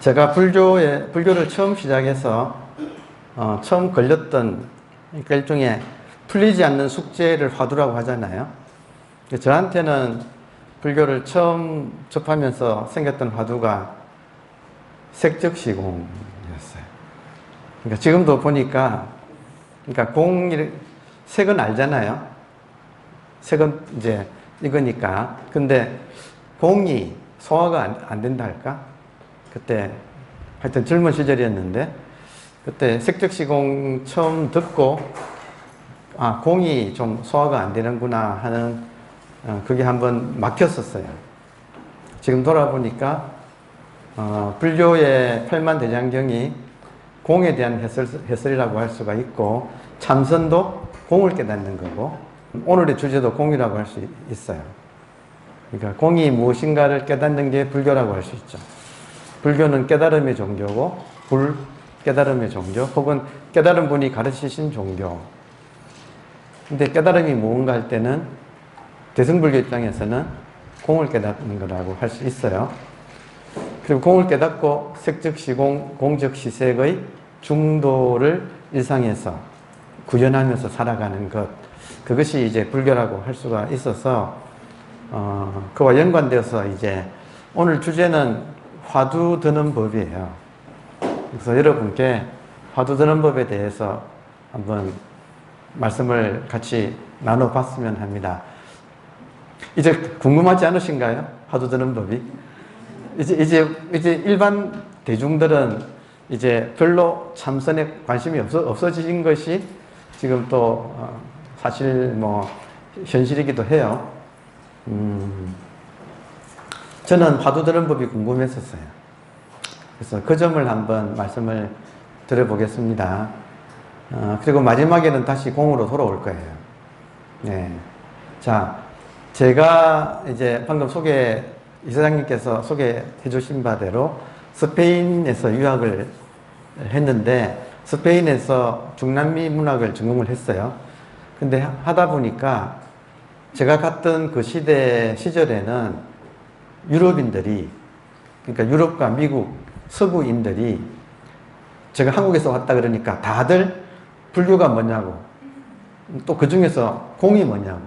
제가 불교를 처음 시작해서 처음 걸렸던 그러니까 일종의 풀리지 않는 숙제를 화두라고 하잖아요. 저한테는 불교를 처음 접하면서 생겼던 화두가 색적시공이었어요. 그러니까 지금도 보니까 그러니까 색은 알잖아요. 색은 이제 이거니까. 근데 공이 소화가 안 된다 할까? 그때 하여튼 젊은 시절이었는데 그때 색적시공 처음 듣고 공이 좀 소화가 안 되는구나 하는 그게 한번 막혔었어요. 지금 돌아보니까 불교의 팔만대장경이 공에 대한 해설이라고 할 수가 있고 참선도 공을 깨닫는 거고 오늘의 주제도 공이라고 할 수 있어요. 그러니까 공이 무엇인가를 깨닫는 게 불교라고 할 수 있죠. 불교는 깨달음의 종교고 불깨달음의 종교 혹은 깨달은 분이 가르치신 종교. 근데 깨달음이 뭔가 할 때는 대승불교 입장에서는 공을 깨닫는 거라고 할 수 있어요. 그리고 공을 깨닫고 색적시공, 공적시색의 중도를 일상에서 구현하면서 살아가는 것, 그것이 이제 불교라고 할 수가 있어서 그와 연관되어서 이제 오늘 주제는 화두 드는 법이에요. 그래서 여러분께 화두 드는 법에 대해서 한번 말씀을 같이 나눠봤으면 합니다. 이제 궁금하지 않으신가요? 화두 드는 법이? 이제 일반 대중들은 이제 별로 참선에 관심이 없어진 것이 지금 또 사실 뭐 현실이기도 해요. 저는 화두 드는 법이 궁금했었어요. 그래서 그 점을 한번 말씀을 드려보겠습니다. 그리고 마지막에는 다시 공으로 돌아올 거예요. 네. 자, 제가 이제 방금 이사장님께서 소개해 주신 바대로 스페인에서 유학을 했는데 스페인에서 중남미 문학을 전공을 했어요. 근데 하다 보니까 제가 갔던 그 시절에는 유럽인들이, 그러니까 유럽과 미국 서구인들이 제가 한국에서 왔다 그러니까 다들 불교가 뭐냐고 또 그 중에서 공이 뭐냐고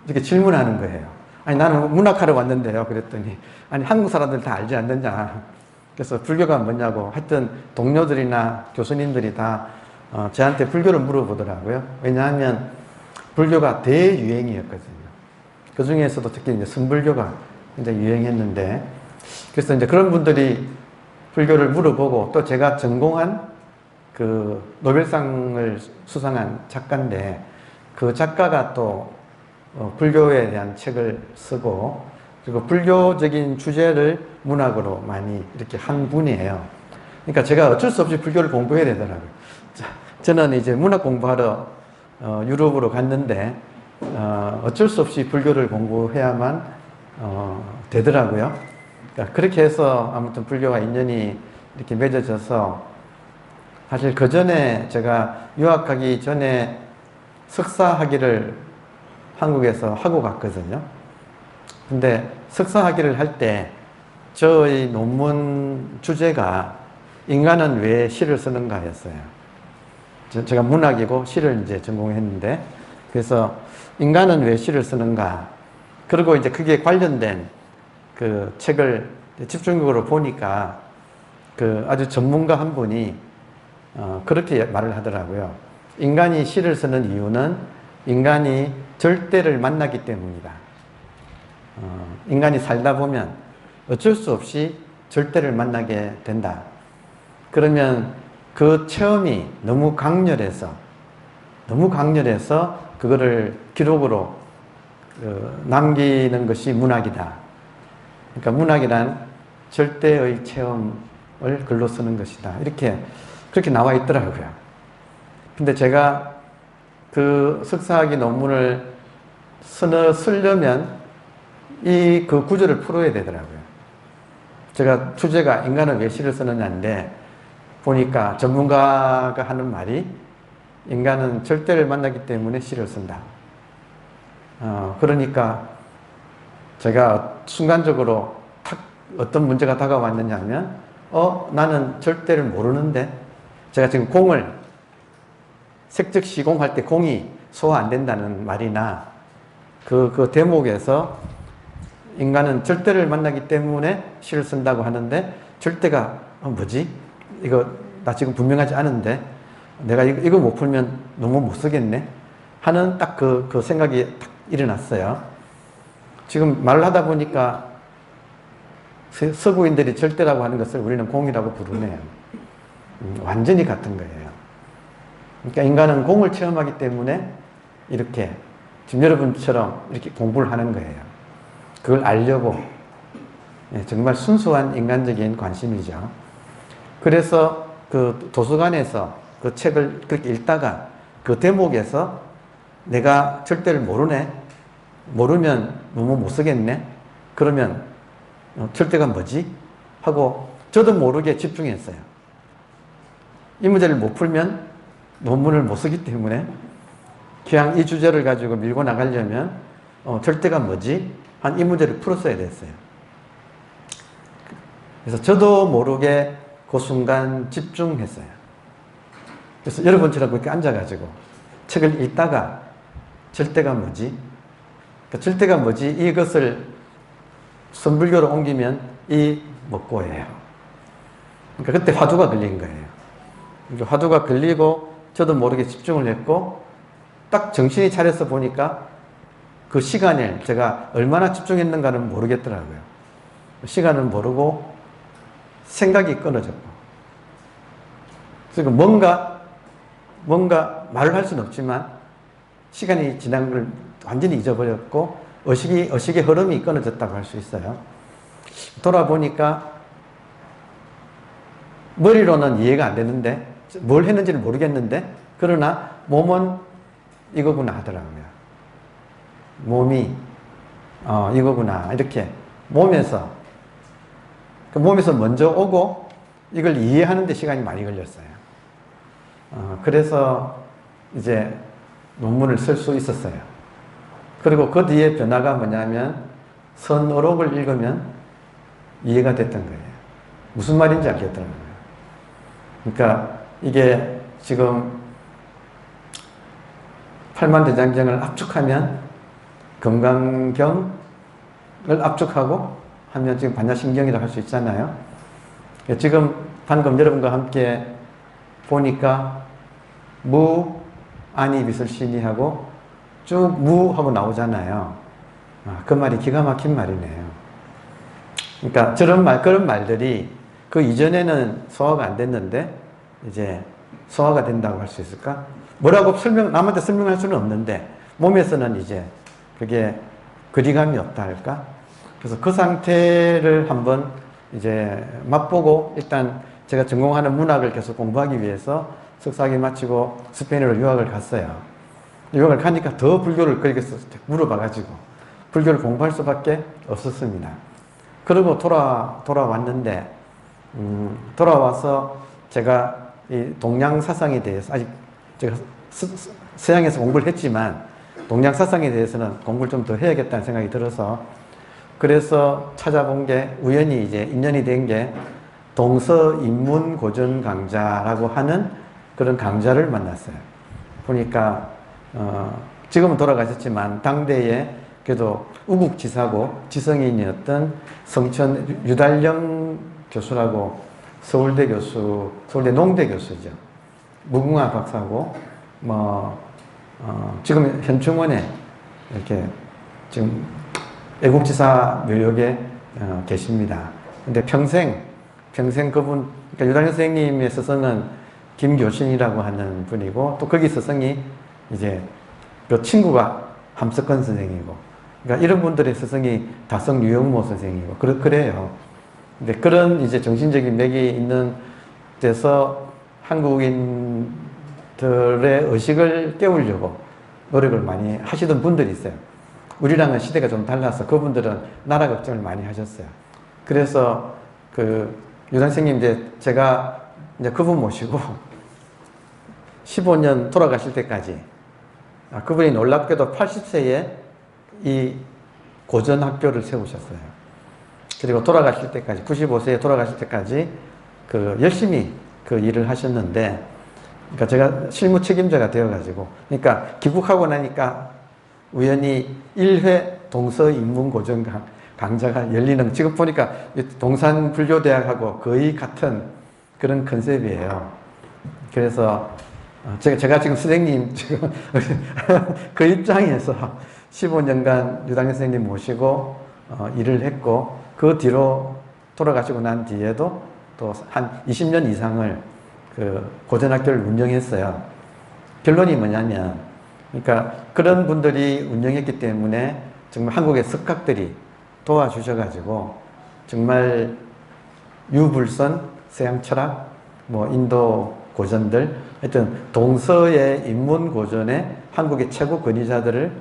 이렇게 질문하는 거예요. 아니 나는 문학하러 왔는데요. 그랬더니 아니 한국 사람들 다 알지 않느냐. 그래서 불교가 뭐냐고 하여튼 동료들이나 교수님들이 다 저한테 불교를 물어보더라고요. 왜냐하면 불교가 대유행이었거든요. 그 중에서도 특히 이제 선불교가 이제 유행했는데 그래서 이제 그런 분들이 불교를 물어보고 또 제가 전공한 그 노벨상을 수상한 작가인데 그 작가가 또 불교에 대한 책을 쓰고 그리고 불교적인 주제를 문학으로 많이 이렇게 한 분이에요. 그러니까 제가 어쩔 수 없이 불교를 공부해야 되더라고요. 저는 이제 문학 공부하러 유럽으로 갔는데 어쩔 수 없이 불교를 공부해야만 되더라고요. 그러니까 그렇게 해서 아무튼 불교와 인연이 이렇게 맺어져서 사실 그 전에 제가 유학하기 전에 석사학위를 한국에서 하고 갔거든요. 근데 석사학위를 할 때 저의 논문 주제가 인간은 왜 시를 쓰는가였어요. 제가 문학이고 시를 이제 전공했는데 그래서 인간은 왜 시를 쓰는가. 그리고 이제 그게 관련된 그 책을 집중적으로 보니까 그 아주 전문가 한 분이 그렇게 말을 하더라고요. 인간이 시를 쓰는 이유는 인간이 절대를 만나기 때문이다. 인간이 살다 보면 어쩔 수 없이 절대를 만나게 된다. 그러면 그 체험이 너무 강렬해서 그거를 기록으로 남기는 것이 문학이다. 그러니까 문학이란 절대의 체험을 글로 쓰는 것이다. 그렇게 나와 있더라고요. 근데 제가 그 석사학위 논문을 쓰려면 그 구조를 풀어야 되더라고요. 제가 주제가 인간은 왜 시를 쓰느냐인데 보니까 전문가가 하는 말이 인간은 절대를 만나기 때문에 시를 쓴다. 그러니까 제가 순간적으로 어떤 문제가 다가왔느냐 하면 나는 절대를 모르는데, 제가 지금 공을 색즉 시공할 때 공이 소화 안 된다는 말이나 그 대목에서 인간은 절대를 만나기 때문에 시를 쓴다고 하는데, 절대가 뭐지? 이거 나 지금 분명하지 않은데 내가 이거 못 풀면 너무 못 쓰겠네 하는 딱 그 생각이 딱 일어났어요. 지금 말을 하다 보니까 서구인들이 절대라고 하는 것을 우리는 공이라고 부르네요. 완전히 같은 거예요. 그러니까 인간은 공을 체험하기 때문에 이렇게 지금 여러분처럼 이렇게 공부를 하는 거예요. 그걸 알려고. 정말 순수한 인간적인 관심이죠. 그래서 그 도서관에서 그 책을 그렇게 읽다가 그 대목에서 내가 절대를 모르네. 모르면 너무 못 쓰겠네. 그러면 절대가 뭐지? 하고 저도 모르게 집중했어요. 이 문제를 못 풀면 논문을 못 쓰기 때문에 그냥 이 주제를 가지고 밀고 나가려면 절대가 뭐지? 한 이 문제를 풀었어야 됐어요. 그래서 저도 모르게 그 순간 집중했어요. 그래서 여러분처럼 그렇게 앉아가지고 책을 읽다가 절대가 뭐지? 그러니까 절대가 뭐지? 이것을 선불교로 옮기면 이 먹고예요. 그러니까 그때 화두가 걸린 거예요. 그러니까 화두가 걸리고 저도 모르게 집중을 했고 딱 정신이 차려서 보니까 그 시간에 제가 얼마나 집중했는가는 모르겠더라고요. 시간을 모르고 생각이 끊어졌고, 그래서 뭔가 말을 할 수는 없지만 시간이 지난 걸 완전히 잊어버렸고 의식의 흐름이 끊어졌다고 할 수 있어요. 돌아보니까 머리로는 이해가 안 되는데 뭘 했는지를 모르겠는데 그러나 몸은 이거구나 하더라고요. 몸이 이거구나 이렇게 몸에서 먼저 오고 이걸 이해하는 데 시간이 많이 걸렸어요. 그래서 이제 논문을 쓸 수 있었어요. 그리고 그 뒤에 변화가 뭐냐면 선어록을 읽으면 이해가 됐던 거예요. 무슨 말인지 알겠더라고요. 그러니까 이게 지금 팔만대장경을 압축하면 금강경을 압축하고 하면 지금 반야심경이라고 할 수 있잖아요. 지금 방금 여러분과 함께 보니까 무, 아니, 미술신이 하고 쭉 무 하고 나오잖아요. 그 말이 기가 막힌 말이네요. 그러니까 그런 말들이 그 이전에는 소화가 안 됐는데 이제 소화가 된다고 할 수 있을까? 뭐라고 남한테 설명할 수는 없는데 몸에서는 이제 그게 거리감이 없다 할까? 그래서 그 상태를 한번 이제 맛보고 일단 제가 전공하는 문학을 계속 공부하기 위해서 석사학위 마치고 스페인으로 유학을 갔어요. 유학을 가니까 더 불교를 거기서 물어봐가지고 불교를 공부할 수밖에 없었습니다. 그리고 돌아왔는데 돌아와서 제가 이 동양 사상에 대해서 아직 제가 서양에서 공부를 했지만 동양 사상에 대해서는 공부를 좀 더 해야겠다는 생각이 들어서 그래서 찾아본 게 우연히 이제 인연이 된 게 동서인문 고전 강좌라고 하는 그런 강좌를 만났어요. 보니까 지금은 돌아가셨지만 당대에 그래도 우국지사고 지성인이었던 성천 유달령 교수라고 서울대 농대 교수죠. 무궁화 박사고 지금 현충원에 이렇게 지금 애국지사 묘역에 계십니다. 근데 평생 그분, 그러니까 유달령 선생님의 스승은 김교신이라고 하는 분이고, 또 거기 스승이 이제 그 친구가 함석헌 선생이고, 그러니까 이런 분들의 스승이 다성 유영모 선생이고, 그래요. 근데 그런 이제 정신적인 맥이 있는 데서 한국인들의 의식을 깨우려고 노력을 많이 하시던 분들이 있어요. 우리랑은 시대가 좀 달라서 그분들은 나라 걱정을 많이 하셨어요. 그래서 유단 선생님 제가 이제 그분 모시고 15년 돌아가실 때까지 그분이 놀랍게도 80세에 이 고전학교를 세우셨어요. 그리고 돌아가실 때까지 95세에 돌아가실 때까지 열심히 그 일을 하셨는데, 그러니까 제가 실무 책임자가 되어가지고, 그러니까 귀국하고 나니까 우연히 1회 동서인문고전 강좌가 열리는, 지금 보니까 동산불교대학하고 거의 같은 그런 컨셉이에요. 그래서 제가 지금 선생님 지금 그 입장에서 15년간 유당현 선생님 모시고 일을 했고, 그 뒤로 돌아가시고 난 뒤에도 또 한 20년 이상을 그 고전학교를 운영했어요. 결론이 뭐냐면, 그러니까 그런 분들이 운영했기 때문에 정말 한국의 석학들이 도와주셔가지고 정말 유불선, 서양 철학, 뭐 인도 고전들, 하여튼 동서의 인문 고전의 한국의 최고 권위자들을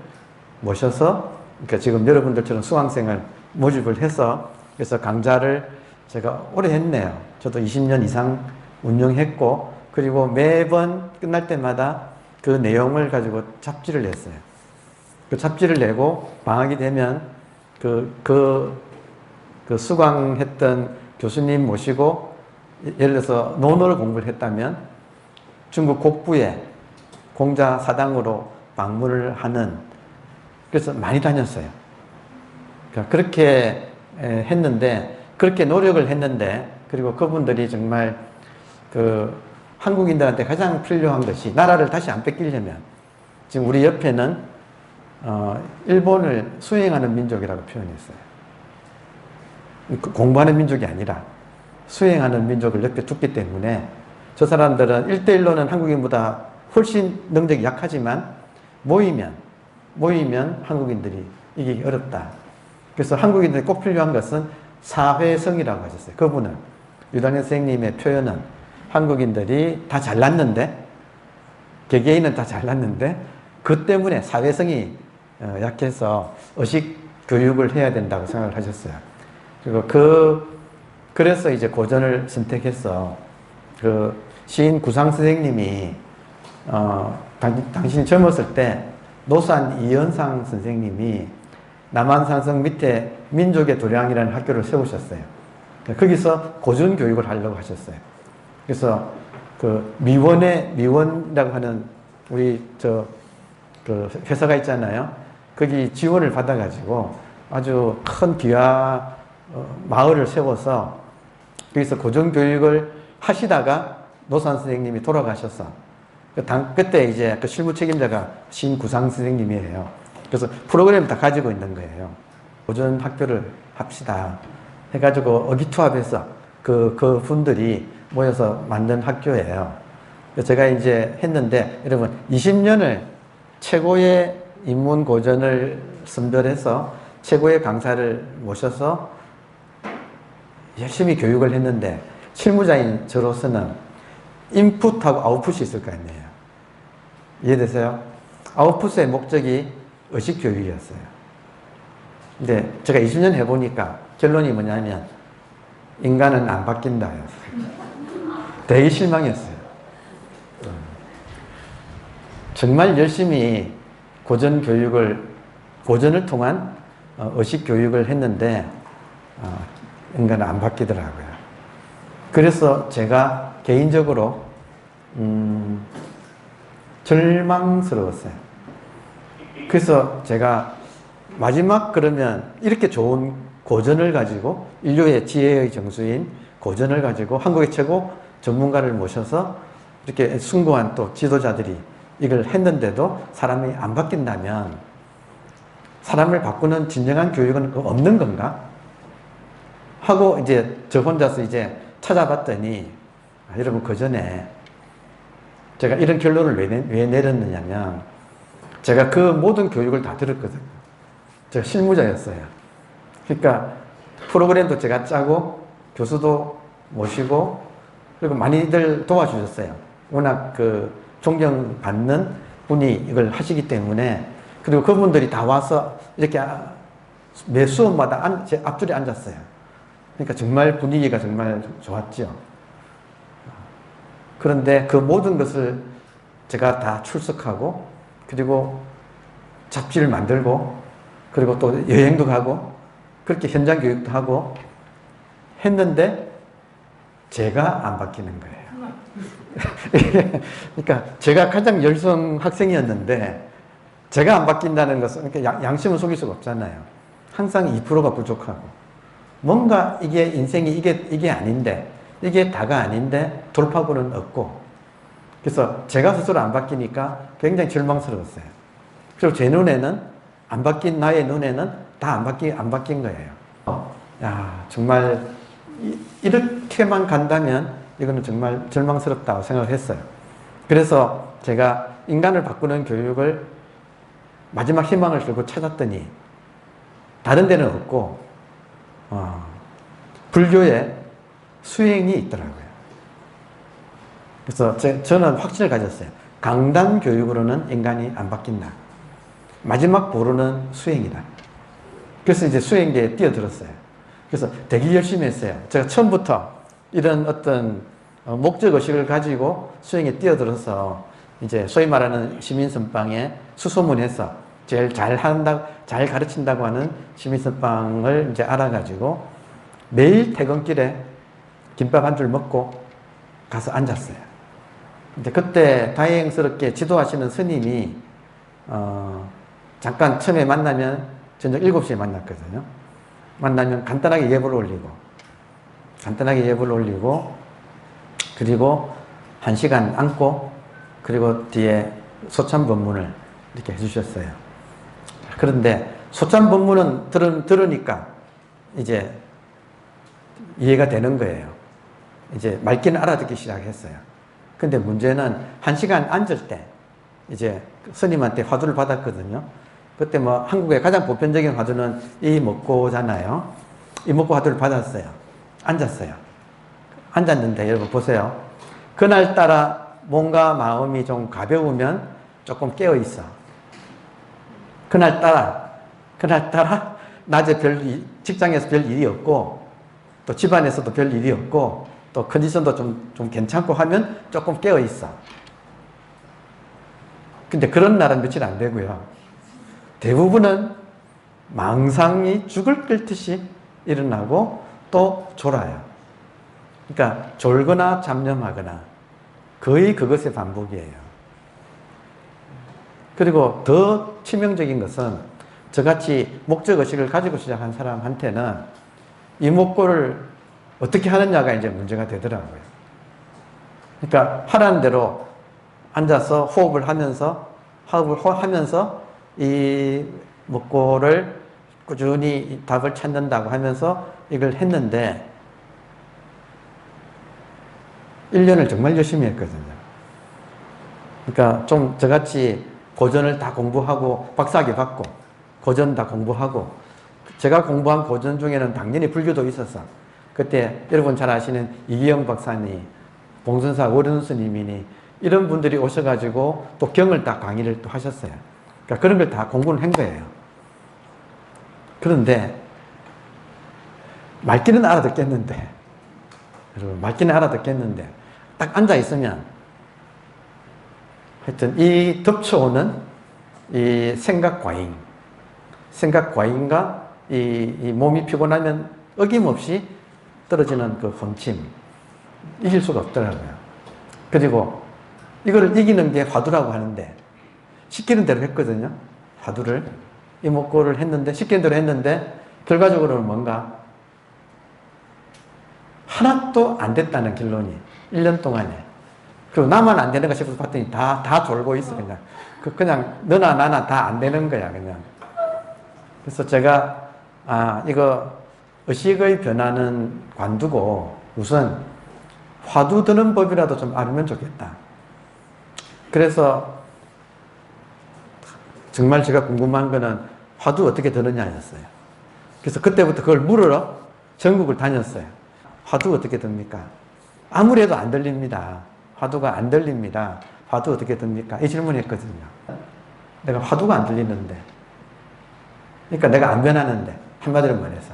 모셔서, 그러니까 지금 여러분들처럼 수강생을 모집을 해서, 그래서 강좌를 제가 오래 했네요. 저도 20년 이상 운영했고, 그리고 매번 끝날 때마다 그 내용을 가지고 잡지를 냈어요. 그 잡지를 내고 방학이 되면 그 수강했던 교수님 모시고, 예를 들어서 논어를 공부를 했다면 중국 곡부에 공자 사당으로 방문을 하는, 그래서 많이 다녔어요. 그러니까 그렇게 했는데, 그렇게 노력을 했는데, 그리고 그분들이 정말 한국인들한테 가장 필요한 것이, 나라를 다시 안 뺏기려면, 지금 우리 옆에는 일본을 수행하는 민족이라고 표현했어요. 공부하는 민족이 아니라 수행하는 민족을 옆에 뒀기 때문에, 저 사람들은 1대1로는 한국인보다 훨씬 능력이 약하지만 모이면 한국인들이 이기기 어렵다. 그래서 한국인들이 꼭 필요한 것은 사회성이라고 하셨어요. 그분은, 유당현 선생님의 표현은, 한국인들이 다 잘났는데, 개개인은 다 잘났는데 그 때문에 사회성이 약해서 의식 교육을 해야 된다고 생각을 하셨어요. 그리고 그래서 이제 고전을 선택해서, 시인 구상 선생님이 당신이 젊었을 때 노산 이연상 선생님이 남한산성 밑에 민족의 도량이라는 학교를 세우셨어요. 거기서 고전 교육을 하려고 하셨어요. 그래서 미원이라고 하는 우리 회사가 있잖아요. 거기 지원을 받아가지고 아주 큰 기와 마을을 세워서 거기서 고전 교육을 하시다가 노산 선생님이 돌아가셔서, 그때 이제 그 실무 책임자가 신구상 선생님이에요. 그래서 프로그램을 다 가지고 있는 거예요. 고전 학교를 합시다 해가지고 의기투합해서 그 분들이 모여서 만든 학교예요. 제가 이제 했는데, 여러분 20년을 최고의 인문 고전을 선별해서 최고의 강사를 모셔서 열심히 교육을 했는데, 실무자인 저로서는 인풋하고 아웃풋이 있을 거 아니에요. 이해되세요? 아웃풋의 목적이 의식교육이었어요. 근데 제가 20년 해보니까 결론이 뭐냐면, 인간은 안 바뀐다. 되게 실망했어요. 정말 열심히 고전을 통한 의식교육을 했는데, 인간은 안 바뀌더라고요. 그래서 제가 개인적으로 절망스러웠어요. 그래서 제가 마지막, 그러면 이렇게 좋은 고전을 가지고, 인류의 지혜의 정수인 고전을 가지고 한국의 최고 전문가를 모셔서 이렇게 숭고한 또 지도자들이 이걸 했는데도 사람이 안 바뀐다면, 사람을 바꾸는 진정한 교육은 없는 건가? 하고 이제 저 혼자서 이제 찾아봤더니, 여러분 그 전에 제가 이런 결론을 왜 내렸느냐면, 제가 그 모든 교육을 다 들었거든요. 제가 실무자였어요. 그러니까 프로그램도 제가 짜고 교수도 모시고, 그리고 많이들 도와주셨어요. 워낙 존경받는 분이 이걸 하시기 때문에. 그리고 그분들이 다 와서 이렇게 매 수업마다 제 앞줄에 앉았어요. 그러니까 정말 분위기가 정말 좋았죠. 그런데 그 모든 것을 제가 다 출석하고, 그리고 잡지를 만들고, 그리고 또 여행도 가고, 그렇게 현장 교육도 하고 했는데, 제가 안 바뀌는 거예요. 그러니까 제가 가장 열성 학생이었는데 제가 안 바뀐다는 것은 그러니까 양심을 속일 수가 없잖아요. 항상 2%가 부족하고 뭔가 이게 인생이 이게 아닌데 이게 다가 아닌데 돌파구는 없고 그래서 제가 스스로 안 바뀌니까 굉장히 절망스러웠어요. 그리고 제 눈에는 안 바뀐 나의 눈에는 다 안 바뀐 거예요. 야, 정말 이렇게만 간다면 이거는 정말 절망스럽다고 생각을 했어요. 그래서 제가 인간을 바꾸는 교육을 마지막 희망을 들고 찾았더니 다른 데는 없고 불교에 수행이 있더라고요. 그래서 저는 확신을 가졌어요. 강단 교육으로는 인간이 안 바뀐다. 마지막 보루는 수행이다. 그래서 이제 수행계에 뛰어들었어요. 그래서 되게 열심히 했어요. 제가 처음부터 이런 어떤 목적의식을 가지고 수행에 뛰어들어서 이제 소위 말하는 시민선방에 수소문해서 제일 잘 가르친다고 하는 시민선방을 이제 알아가지고 매일 퇴근길에 김밥 한 줄 먹고 가서 앉았어요. 이제 그때 다행스럽게 지도하시는 스님이 잠깐 처음에 만나면 저녁 7시에 만났거든요. 만나면 간단하게 예불을 올리고 그리고 1시간 앉고 그리고 뒤에 소참법문을 이렇게 해주셨어요. 그런데 소참법문은 들으니까 이제 이해가 되는 거예요. 이제 말귀는 알아듣기 시작했어요. 근데 문제는 1시간 앉을 때 이제 스님한테 화두를 받았거든요. 그때 뭐 한국의 가장 보편적인 화두는 이목고잖아요. 이목고 화두를 받았어요. 앉았어요. 앉았는데 여러분 보세요. 그날따라 뭔가 마음이 좀 가벼우면 조금 깨어 있어. 그날따라 낮에 직장에서 별 일이 없고 또 집안에서도 별 일이 없고 또 컨디션도 좀 괜찮고 하면 조금 깨어 있어. 근데 그런 날은 며칠 안 되고요. 대부분은 망상이 죽을 끓듯이 일어나고 또 졸아요. 그러니까 졸거나 잡념하거나 거의 그것의 반복이에요. 그리고 더 치명적인 것은 저같이 목적의식을 가지고 시작한 사람한테는 이목구를 어떻게 하느냐가 이제 문제가 되더라고요. 그러니까 하라는 대로 앉아서 호흡을 하면서 이 목구를 꾸준히 답을 찾는다고 하면서 이걸 했는데 1년을 정말 열심히 했거든요. 그러니까 좀 저같이 고전을 다 공부하고 박사학위 받고 고전 다 공부하고 제가 공부한 고전 중에는 당연히 불교도 있었어. 그때 여러분 잘 아시는 이기영 박사님, 봉선사 오륜 스님이니 이런 분들이 오셔가지고 또 경을 다 강의를 또 하셨어요. 그러니까 그런 걸 다 공부를 한 거예요. 그런데 말귀는 알아듣겠는데 여러분 말귀는 알아듣겠는데 딱 앉아 있으면 하여튼 이 덮쳐오는 이 생각 과잉과 이 몸이 피곤하면 어김없이 떨어지는 그 혼침 이길 수가 없더라고요. 그리고 이거를 이기는 게 화두라고 하는데 시키는 대로 했거든요. 화두를 이목구를 했는데 시키는 대로 했는데 결과적으로는 뭔가 하나도 안 됐다는 결론이 1년 동안에. 그리고 나만 안 되는가 싶어서 봤더니 다 졸고 있어 그냥. 그냥 너나 나나 다 안 되는 거야 그냥. 그래서 제가 이거 의식의 변화는 관두고 우선 화두 드는 법이라도 좀 알면 좋겠다. 그래서 정말 제가 궁금한 거는 화두 어떻게 드느냐였어요. 그래서 그때부터 그걸 물으러 전국을 다녔어요. 화두 어떻게 듭니까? 아무리 해도 안 들립니다. 화두가 안 들립니다. 화두 어떻게 듭니까? 이 질문을 했거든요. 내가 화두가 안 들리는데 그러니까 내가 안 변하는데 한마디로 말해서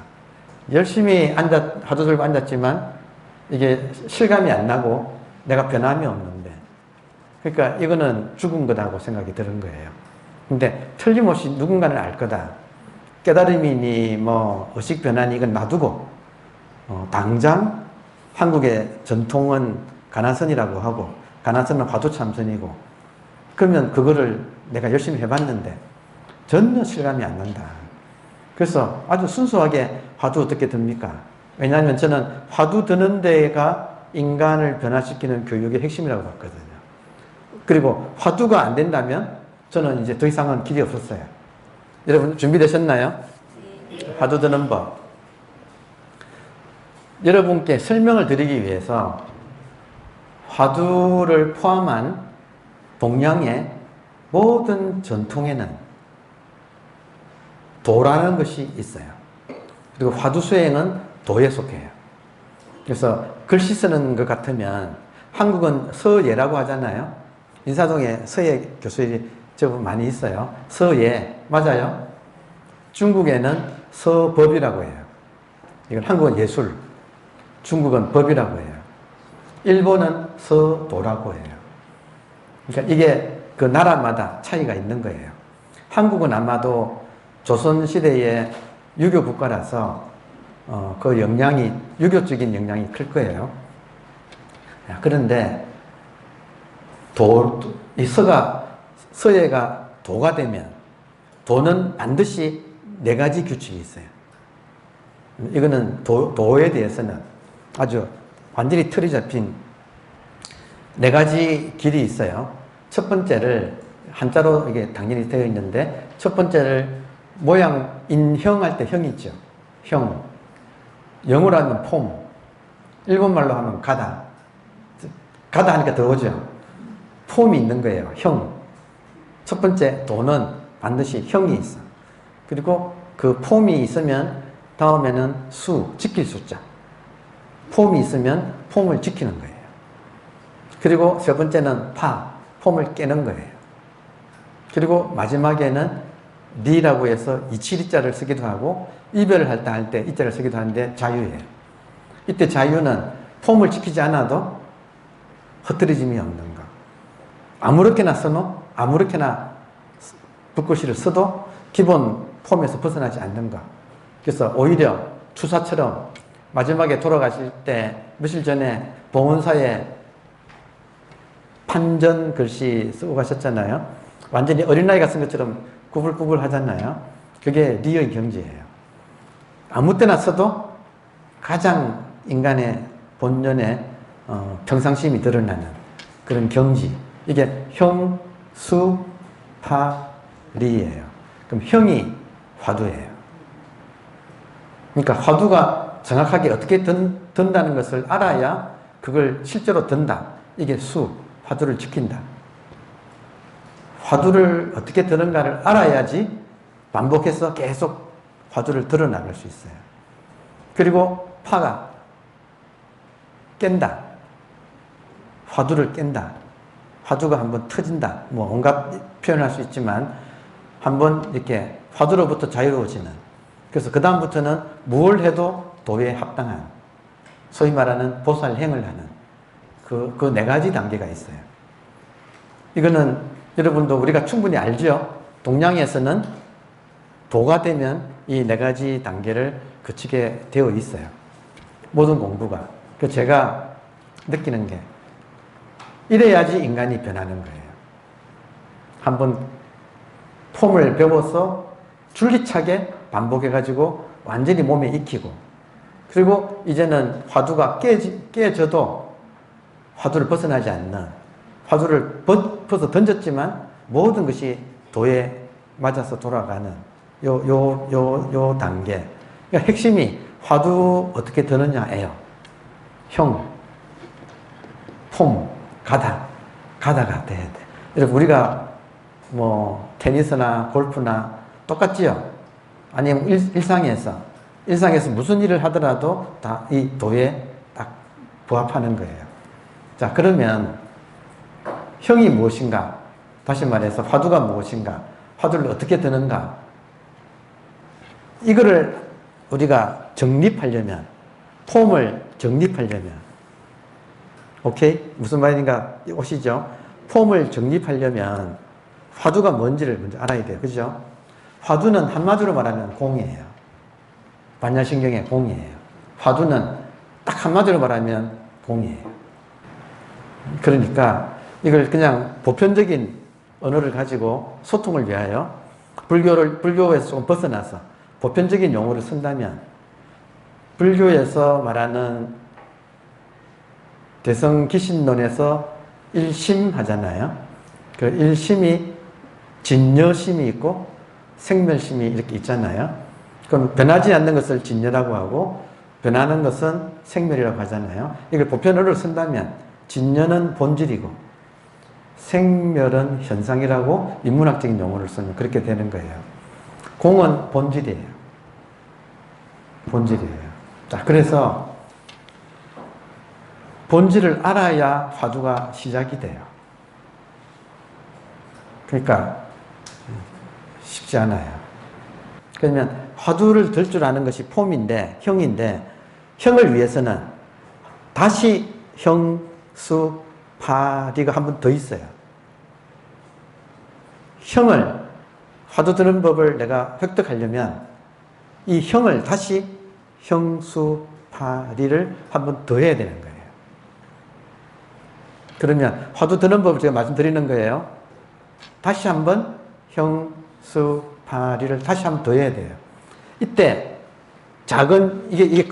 열심히 화두 들고 앉았지만 이게 실감이 안 나고 내가 변함이 없는데 그러니까 이거는 죽은 거다고 생각이 드는 거예요. 근데 틀림없이 누군가는 알 거다. 깨달음이니 뭐 의식 변화니 이건 놔두고 당장 한국의 전통은 가나선이라고 하고 가나선은 화두참선이고 그러면 그거를 내가 열심히 해봤는데 전혀 실감이 안 난다. 그래서 아주 순수하게 화두 어떻게 듭니까? 왜냐하면 저는 화두 드는 데가 인간을 변화시키는 교육의 핵심이라고 봤거든요. 그리고 화두가 안 된다면 저는 이제 더 이상은 길이 없었어요. 여러분 준비되셨나요? 화두 드는 법. 여러분께 설명을 드리기 위해서 화두를 포함한 동양의 모든 전통에는 도라는 것이 있어요. 그리고 화두 수행은 도에 속해요. 그래서 글씨 쓰는 것 같으면 한국은 서예라고 하잖아요. 인사동에 서예 교수들이 제법 많이 있어요. 서예 맞아요. 중국에는 서법이라고 해요. 이건 한국은 예술, 중국은 법이라고 해요. 일본은 서도라고 해요. 그러니까 이게 그 나라마다 차이가 있는 거예요. 한국은 아마도 조선시대의 유교 국가라서 그 영향이, 유교적인 영향이 클 거예요. 그런데 이 서예가 도가 되면 도는 반드시 4가지 규칙이 있어요. 이거는 도에 대해서는 아주 완전히 틀이 잡힌 4가지 길이 있어요. 첫 번째를 한자로 이게 당연히 되어 있는데 첫 번째를 모양 인형할 때 형이 있죠. 형. 영어로 하면 폼. 일본말로 하면 가다. 가다 하니까 들어오죠. 폼이 있는 거예요. 형. 첫 번째 도는 반드시 형이 있어. 그리고 그 폼이 있으면 다음에는 수, 지킬 숫자. 폼이 있으면 폼을 지키는 거예요. 그리고 세 번째는 파, 폼을 깨는 거예요. 그리고 마지막에는 리라고 해서 이치리자를 쓰기도 하고 이별을 할 때 이자를 쓰기도 하는데 자유예요. 이때 자유는 폼을 지키지 않아도 흐트러짐이 없는 거. 아무렇게나 써도 아무렇게나 붓글씨를 써도 기본 폼에서 벗어나지 않는 거. 그래서 오히려 추사처럼 마지막에 돌아가실 때 며칠 전에 봉헌사에 판전 글씨 쓰고 가셨잖아요. 완전히 어린아이가 쓴 것처럼 구불구불 하잖아요. 그게 리의 경지예요. 아무 때나 써도 가장 인간의 본연의 평상심이 드러나는 그런 경지. 이게 형, 수, 파, 리예요. 그럼 형이 화두예요. 그러니까 화두가 정확하게 어떻게 든다는 것을 알아야 그걸 실제로 든다. 이게 수, 화두를 지킨다. 화두를 어떻게 드는가를 알아야지 반복해서 계속 화두를 드러나갈 수 있어요. 그리고 파가 깬다. 화두를 깬다. 화두가 한번 터진다. 뭐 온갖 표현할 수 있지만 한번 이렇게 화두로부터 자유로워지는. 그래서 그 다음부터는 뭘 해도 도에 합당한 소위 말하는 보살행을 하는 그 4가지 단계가 있어요. 이거는 여러분도 우리가 충분히 알죠? 동양에서는 도가 되면 이 4가지 단계를 거치게 되어 있어요. 모든 공부가. 그 제가 느끼는 게 이래야지 인간이 변하는 거예요. 한번 폼을 배워서 줄기차게 반복해가지고 완전히 몸에 익히고 그리고 이제는 화두가 깨져도 화두를 벗어나지 않는 화두를 벗어 던졌지만 모든 것이 도에 맞아서 돌아가는 요 단계. 그러니까 핵심이 화두 어떻게 드느냐예요. 형, 폼, 가다가 돼야 돼. 여러분 우리가 뭐 테니스나 골프나 똑같지요? 아니면 일상에서 무슨 일을 하더라도 다 이 도에 딱 부합하는 거예요. 자, 그러면 형이 무엇인가? 다시 말해서 화두가 무엇인가? 화두를 어떻게 드는가? 이거를 우리가 정립하려면, 폼을 정립하려면, 오케이? 무슨 말인가 오시죠? 폼을 정립하려면 화두가 뭔지를 먼저 알아야 돼요. 그죠? 화두는 한마디로 말하면 공이에요. 반야신경의 공이에요. 화두는 딱 한마디로 말하면 공이에요. 그러니까 이걸 그냥 보편적인 언어를 가지고 소통을 위하여 불교에서 조금 벗어나서 보편적인 용어를 쓴다면 불교에서 말하는 대성기신론에서 일심 하잖아요. 그 일심이 진여심이 있고 생멸심이 이렇게 있잖아요. 그럼 변하지 않는 것을 진여라고 하고 변하는 것은 생멸이라고 하잖아요. 이걸 보편어로 쓴다면 진여는 본질이고 생멸은 현상이라고 인문학적인 용어를 쓰면 그렇게 되는 거예요. 공은 본질이에요. 본질이에요. 자, 그래서 본질을 알아야 화두가 시작이 돼요. 그러니까 쉽지 않아요. 그러면 화두를 들 줄 아는 것이 폼인데, 형인데, 형을 위해서는 다시 형, 수, 파리가 한 번 더 있어요. 형을, 화두 드는 법을 내가 획득하려면 이 형을 다시 형, 수, 파리를 한 번 더 해야 되는 거예요. 그러면 화두 드는 법을 제가 말씀드리는 거예요. 다시 한번 형, 수, 파리를 다시 한번 더 해야 돼요. 이때 작은 이게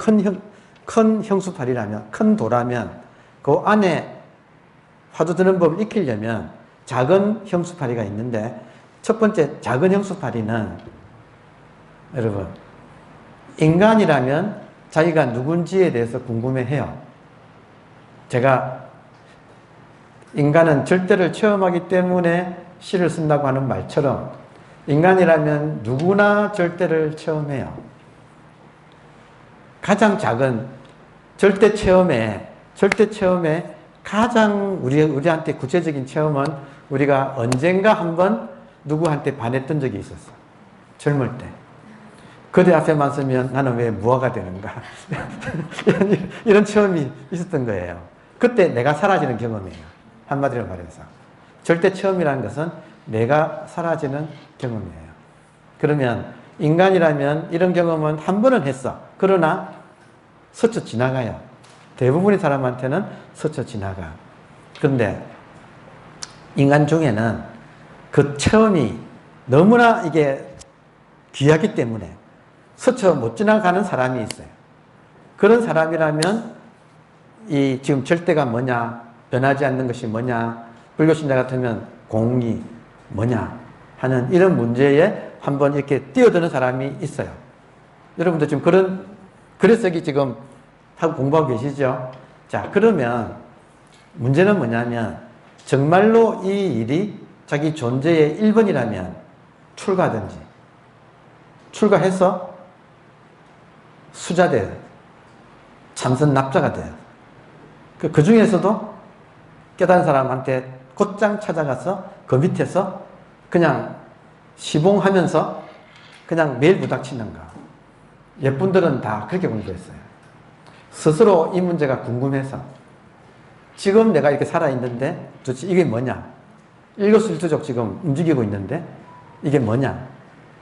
큰 형수파리라면 큰 도라면 그 안에 화두 드는 법을 익히려면 작은 형수파리가 있는데 첫 번째 작은 형수파리는 여러분 인간이라면 자기가 누군지에 대해서 궁금해해요. 제가 인간은 절대를 체험하기 때문에 시를 쓴다고 하는 말처럼 인간이라면 누구나 절대를 체험해요. 가장 작은 절대 체험에 가장 우리한테 구체적인 체험은 우리가 언젠가 한번 누구한테 반했던 적이 있었어. 젊을 때. 그대 앞에만 서면 나는 왜 무화가 되는가. 이런 체험이 있었던 거예요. 그때 내가 사라지는 경험이에요. 한마디로 말해서. 절대 체험이라는 것은 내가 사라지는 경험이에요. 그러면 인간이라면 이런 경험은 한 번은 했어. 그러나 스쳐 지나가요. 대부분의 사람한테는 스쳐 지나가. 그런데 인간 중에는 그 체험이 너무나 이게 귀하기 때문에 스쳐 못 지나가는 사람이 있어요. 그런 사람이라면 이 지금 절대가 뭐냐, 변하지 않는 것이 뭐냐, 불교신자 같으면 공이 뭐냐 하는 이런 문제에 한번 이렇게 뛰어드는 사람이 있어요. 여러분들 지금 그래서 여기 지금 하고 공부하고 계시죠? 자, 그러면 문제는 뭐냐면 정말로 이 일이 자기 존재의 1번이라면 출가해서 수자 돼요. 참선 납자가 돼요. 그 중에서도 깨달은 사람한테 곧장 찾아가서 그 밑에서 그냥 시봉하면서 그냥 매일 부닥치는가. 예쁜들은 다 그렇게 공부했어요. 스스로 이 문제가 궁금해서 지금 내가 이렇게 살아있는데 도대체 이게 뭐냐. 일거수일투족 지금 움직이고 있는데 이게 뭐냐.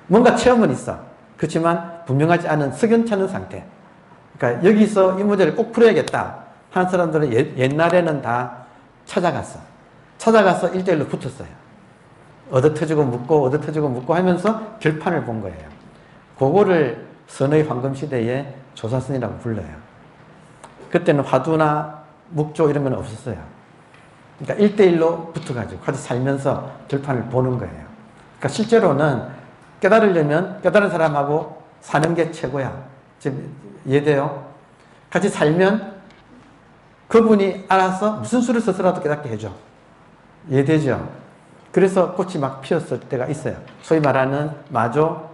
뭔가 체험은 있어. 그렇지만 분명하지 않은 석연찮은 상태. 그러니까 여기서 이 문제를 꼭 풀어야겠다 하는 사람들은 옛날에는 다 찾아가서 1대1로 붙었어요. 얻어터지고 묻고 하면서 결판을 본 거예요. 그거를 선의 황금시대에 조사선이라고 불러요. 그때는 화두나 묵조 이런 건 없었어요. 그러니까 1대1로 붙어가지고 같이 살면서 결판을 보는 거예요. 그러니까 실제로는 깨달으려면 깨달은 사람하고 사는 게 최고야. 지금 이해돼요? 같이 살면 그분이 알아서 무슨 수를 써서라도 깨닫게 해줘. 이해되죠? 그래서 꽃이 막 피었을 때가 있어요. 소위 말하는 마조,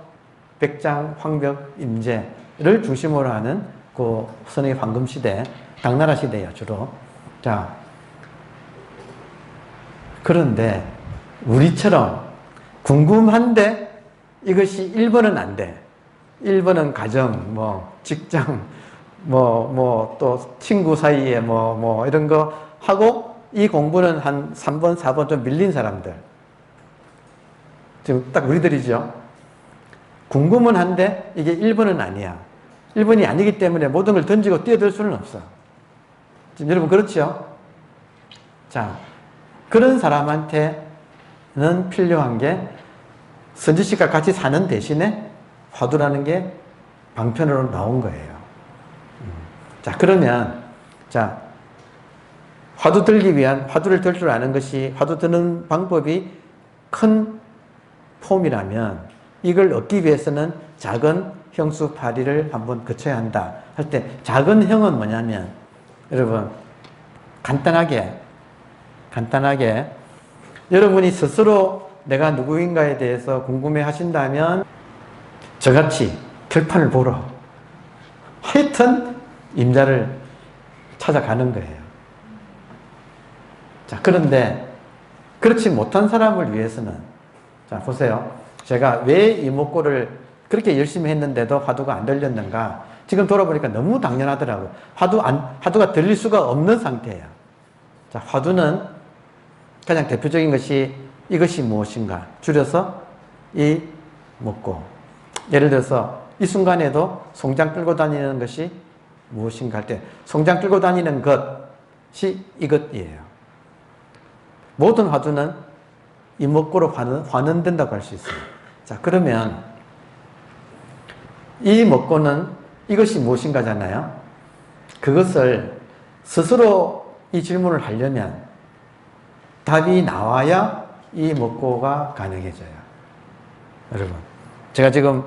백장, 황벽, 임제를 중심으로 하는 그 선의 황금시대, 당나라 시대예요, 주로. 자, 그런데 우리처럼 궁금한데 이것이 1번은 안 돼. 1번은 가정, 직장, 또 친구 사이에 이런 거 하고 이 공부는 한 3번, 4번 좀 밀린 사람들. 지금 딱 우리들이죠. 궁금은 한데 이게 1번은 아니야. 1번이 아니기 때문에 모든 걸 던지고 뛰어들 수는 없어. 지금 여러분 그렇죠? 자, 그런 사람한테는 필요한 게 선지 씨가 같이 사는 대신에 화두라는 게 방편으로 나온 거예요. 자, 그러면 자, 화두 들기 위한 화두를 들 줄 아는 것이 화두 드는 방법이 큰 폼이라면 이걸 얻기 위해서는 작은 형수 파리를 한번 거쳐야 한다 할 때 작은 형은 뭐냐면 여러분 간단하게 여러분이 스스로 내가 누구인가에 대해서 궁금해 하신다면 저같이 결판을 보러 하여튼 임자를 찾아가는 거예요. 자, 그런데 그렇지 못한 사람을 위해서는 자, 보세요. 제가 왜 이목구를 그렇게 열심히 했는데도 화두가 안 들렸는가? 지금 돌아보니까 너무 당연하더라고요. 화두가 들릴 수가 없는 상태예요. 자, 화두는 가장 대표적인 것이 이것이 무엇인가? 줄여서 이목구. 예를 들어서 이 순간에도 송장 끌고 다니는 것이 무엇인가 할 때 송장 끌고 다니는 것이 이것이에요. 모든 화두는 이목구로 환원된다고 할 수 있어요. 자, 그러면 이 먹고는 이것이 무엇인가잖아요. 그것을 스스로 이 질문을 하려면 답이 나와야 이 먹고가 가능해져요. 여러분, 제가 지금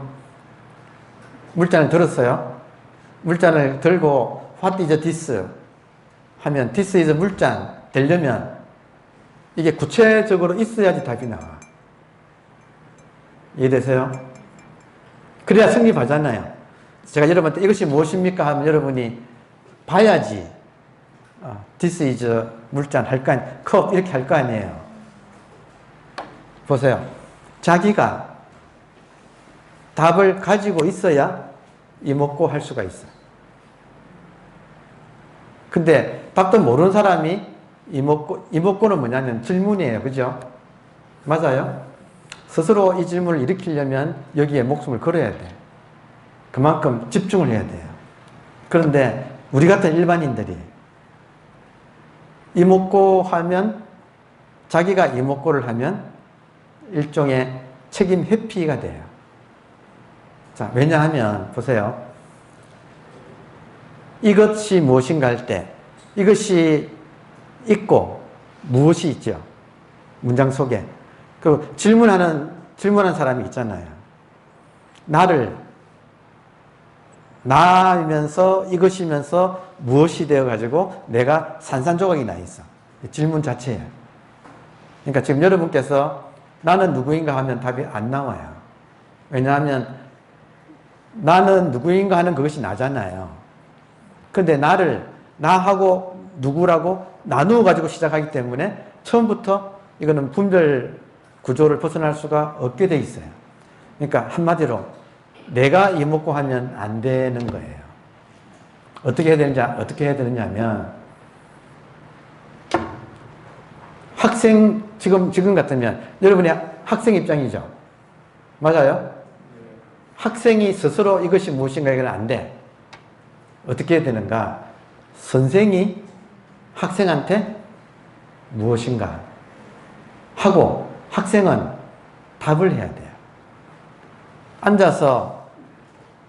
물잔을 들었어요. 물잔을 들고 What is this? 하면 This is 물잔 되려면 이게 구체적으로 있어야지 답이 나와. 이해되세요? 그래야 성립하잖아요. 제가 여러분한테 이것이 무엇입니까? 하면 여러분이 봐야지 This is 물잔 할 거 아니에요. 컵 이렇게 할 거 아니에요. 보세요. 자기가 답을 가지고 있어야 이먹고 할 수가 있어요. 근데 답도 모르는 사람이 이먹고는 뭐냐면 질문이에요. 그죠? 맞아요? 스스로 이 질문을 일으키려면 여기에 목숨을 걸어야 돼. 그만큼 집중을 해야 돼요. 그런데 우리 같은 일반인들이 이먹고 하면 자기가 이먹고를 하면 일종의 책임 회피가 돼요. 자, 왜냐하면 보세요. 이것이 무엇인가 할 때 이것이 있고 무엇이 있죠? 문장 속에. 그 질문한 사람이 있잖아요. 나이면서 이것이면서 무엇이 되어가지고 내가 산산조각이 나 있어. 질문 자체에. 그러니까 지금 여러분께서 나는 누구인가 하면 답이 안 나와요. 왜냐하면 나는 누구인가 하는 그것이 나잖아요. 근데 나하고 누구라고 나누어 가지고 시작하기 때문에 처음부터 이거는 분별 구조를 벗어날 수가 없게 돼 있어요. 그러니까 한마디로 내가 이먹고 하면 안 되는 거예요. 어떻게 해야 되느냐 하면 학생 지금 같으면 여러분이 학생 입장이죠. 맞아요? 학생이 스스로 이것이 무엇인가 이건 안 돼. 어떻게 해야 되는가? 선생이 학생한테 무엇인가 하고 학생은 답을 해야 돼요. 앉아서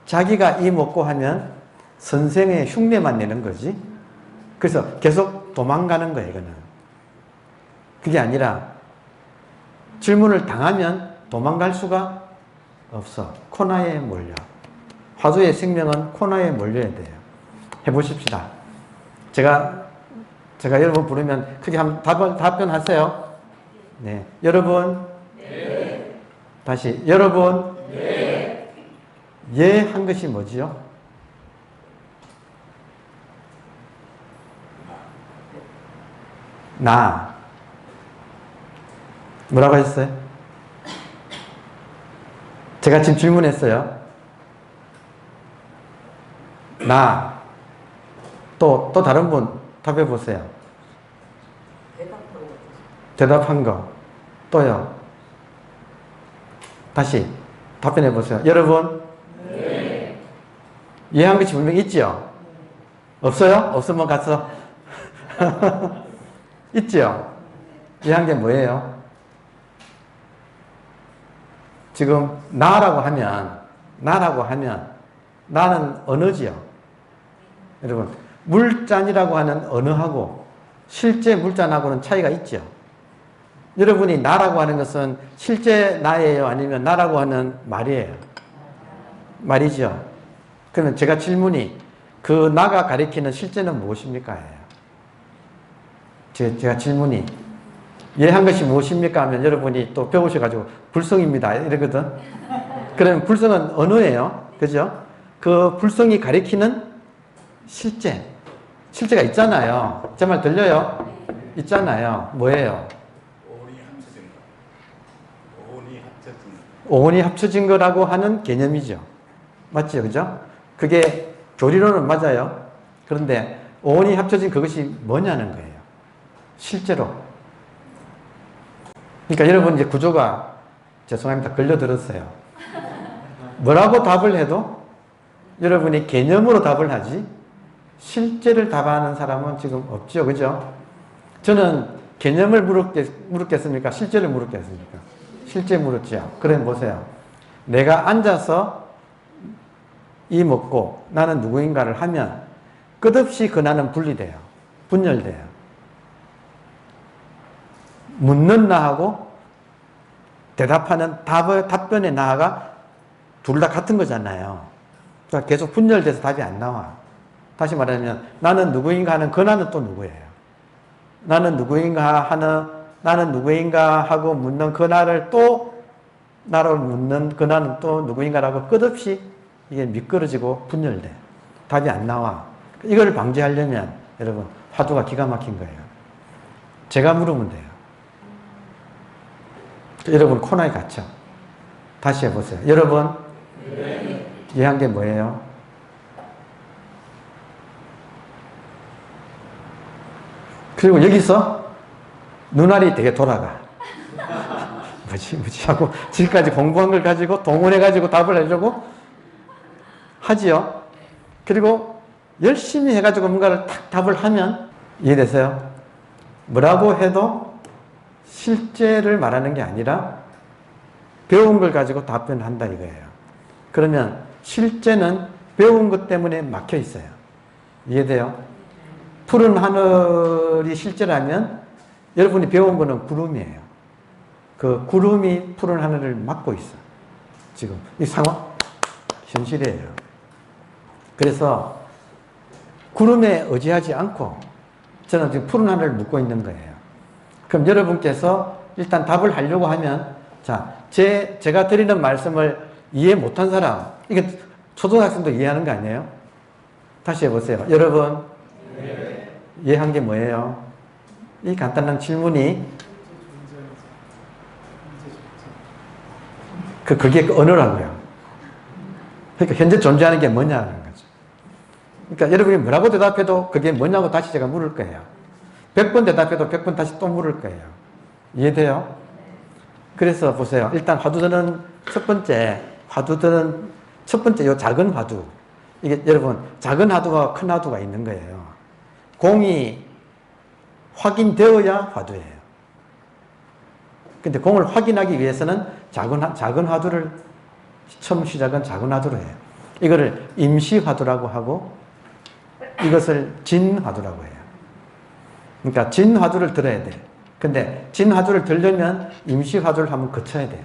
자기가 이 먹고 하면 선생의 흉내만 내는 거지. 그래서 계속 도망가는 거예요, 이거는. 그게 아니라 질문을 당하면 도망갈 수가 없어. 코너에 몰려. 화두의 생명은 코너에 몰려야 돼요. 해보십시다. 제가 여러분 부르면 크게 한번 답변하세요. 네. 여러분. 네. 다시. 여러분. 네. 예 한 것이 뭐지요? 나. 뭐라고 했어요? 제가 지금 질문했어요. 나. 또 다른 분 답해 보세요. 대답한 거. 또요. 다시 답변해 보세요. 여러분. 네. 이해한 것이 분명히 있죠? 없어요? 없으면 가서 있죠? 이해한 게 뭐예요? 지금 나라고 하면 나는 언어지요. 여러분 물잔이라고 하는 언어하고 실제 물잔하고는 차이가 있죠. 여러분이 나라고 하는 것은 실제 나예요? 아니면 나라고 하는 말이에요? 말이죠. 그러면 제가 질문이 그 나가 가리키는 실제는 무엇입니까? 제가 질문이 이해한 것이 무엇입니까? 하면 여러분이 또 배우셔가지고 불성입니다 이러거든. 그러면 불성은 언어예요. 그죠? 그 불성이 가리키는 실제가 있잖아요. 제 말 들려요? 있잖아요. 뭐예요? 오온이 합쳐진 거라고 하는 개념이죠. 맞죠? 그죠? 그게 교리로는 맞아요. 그런데 오온이 합쳐진 그것이 뭐냐는 거예요. 실제로. 그러니까 여러분 이제 구조가 죄송합니다. 걸려들었어요. 뭐라고 답을 해도 여러분이 개념으로 답을 하지 실제를 답하는 사람은 지금 없죠. 그죠? 저는 개념을 물었겠습니까? 실제를 물었겠습니까? 실제 물었죠. 그럼 보세요. 내가 앉아서 이 먹고 나는 누구인가를 하면 끝없이 그 나는 분리돼요. 분열돼요. 묻는 나하고 대답하는 답변의 나가 둘 다 같은 거잖아요. 그러니까 계속 분열돼서 답이 안 나와. 다시 말하면 나는 누구인가 하는 그 나는 또 누구예요? 나는 누구인가 하고 묻는 그 나를 또 나를 묻는 그 나는 또 누구인가라고 끝없이 이게 미끄러지고 분열돼. 답이 안 나와. 이걸 방지하려면 여러분 화두가 기가 막힌 거예요. 제가 물으면 돼요. 여러분 코너에 갇혀. 다시 해보세요. 여러분 이해한 게 뭐예요? 그리고 여기서 눈알이 되게 돌아가. 뭐지 하고 지금까지 공부한 걸 가지고 동원해가지고 답을 하려고 하지요. 그리고 열심히 해가지고 뭔가를 탁 답을 하면 이해되세요? 뭐라고 해도 실제를 말하는 게 아니라 배운 걸 가지고 답변을 한다 이거예요. 그러면 실제는 배운 것 때문에 막혀 있어요. 이해돼요? 푸른 하늘이 실제라면 여러분이 배운 거는 구름이에요. 그 구름이 푸른 하늘을 막고 있어. 지금 이 상황 현실이에요. 그래서 구름에 의지하지 않고 저는 지금 푸른 하늘을 묻고 있는 거예요. 그럼 여러분께서 일단 답을 하려고 하면 자, 제가 드리는 말씀을 이해 못한 사람, 이게 초등학생도 이해하는 거 아니에요? 다시 해보세요. 여러분 이해한 게 뭐예요? 이 간단한 질문이 그게 언어라고요. 그러니까 현재 존재하는 게 뭐냐는 거죠. 그러니까 여러분이 뭐라고 대답해도 그게 뭐냐고 다시 제가 물을 거예요. 100번 대답해도 100번 다시 또 물을 거예요. 이해돼요? 그래서 보세요. 일단 화두드는 첫 번째 요 작은 화두. 이게 여러분 작은 화두와 큰 화두가 있는 거예요. 공이 확인되어야 화두예요. 근데 공을 확인하기 위해서는 작은 화두를 처음 시작은 작은 화두로 해요. 이거를 임시 화두라고 하고 이것을 진 화두라고 해요. 그러니까 진 화두를 들어야 돼. 근데 진 화두를 들려면 임시 화두를 한번 거쳐야 돼요.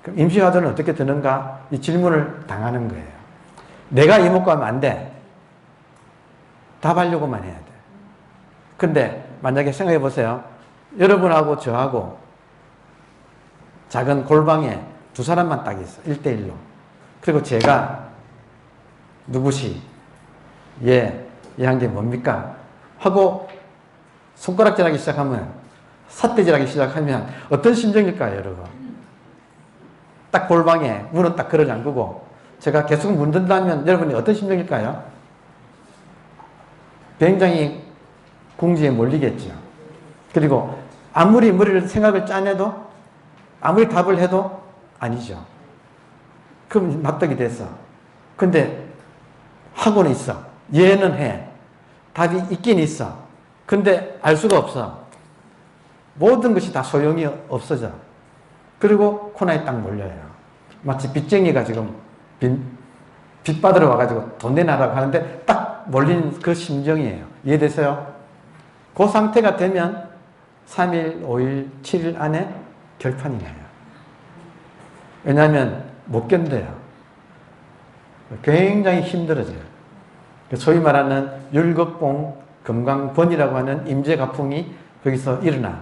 그럼 임시 화두는 어떻게 드는가? 이 질문을 당하는 거예요. 내가 이목구 하면 안 돼. 답하려고만 해야 돼. 근데 만약에 생각해 보세요. 여러분하고 저하고 작은 골방에 두 사람만 딱 있어. 1대1로. 그리고 제가 누구시? 얘 한 게 뭡니까? 하고 손가락질하기 시작하면 삿대질하기 시작하면 어떤 심정일까요, 여러분? 딱 골방에 문은 딱 걸어 잠그고 제가 계속 문 든다면 여러분이 어떤 심정일까요? 굉장히 궁지에 몰리겠죠. 그리고 아무리 생각을 짜내도 아무리 답을 해도 아니죠. 그럼 납득이 됐어. 근데 하고는 있어. 얘는 해. 답이 있긴 있어. 근데 알 수가 없어. 모든 것이 다 소용이 없어져. 그리고 코너에 딱 몰려요. 마치 빚쟁이가 지금 빚 받으러 와가지고 돈 내놔라고 하는데 딱 몰린 그 심정이에요. 이해되세요? 그 상태가 되면 3일, 5일, 7일 안에 결판이 나요. 왜냐하면 못 견뎌요. 굉장히 힘들어져요. 소위 말하는 율곡봉, 금강번이라고 하는 임재가풍이 거기서 일어나.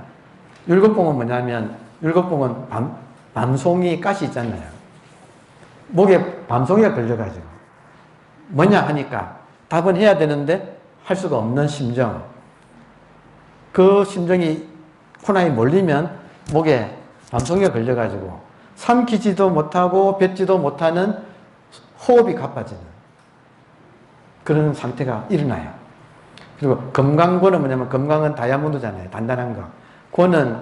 율곡봉은 뭐냐면, 율곡봉은 밤송이 가시 있잖아요. 목에 밤송이가 걸려가지고 뭐냐 하니까 답은 해야 되는데 할 수가 없는 심정. 그 심정이 코너에 몰리면 목에 밤송이가 걸려가지고 삼키지도 못하고 뱉지도 못하는 호흡이 가빠지는 그런 상태가 일어나요. 그리고 금강권은 뭐냐면, 금강은 다이아몬드잖아요. 단단한 거. 권은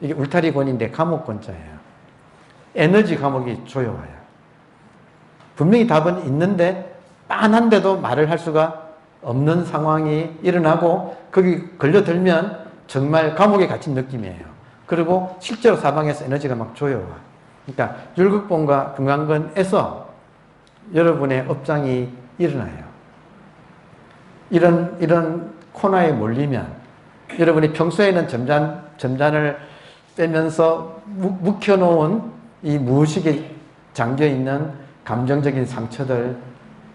이게 울타리 권인데 감옥권자예요. 에너지 감옥이 조여와요. 분명히 답은 있는데 빤한데도 말을 할 수가 없는 상황이 일어나고 거기 걸려들면 정말 감옥에 갇힌 느낌이에요. 그리고 실제로 사방에서 에너지가 막 조여와. 그러니까 율곡봉과 금강근에서 여러분의 업장이 일어나요. 이런 코너에 몰리면 여러분이 평소에는 점잔을 빼면서 묵혀놓은 이 무의식에 잠겨있는 감정적인 상처들,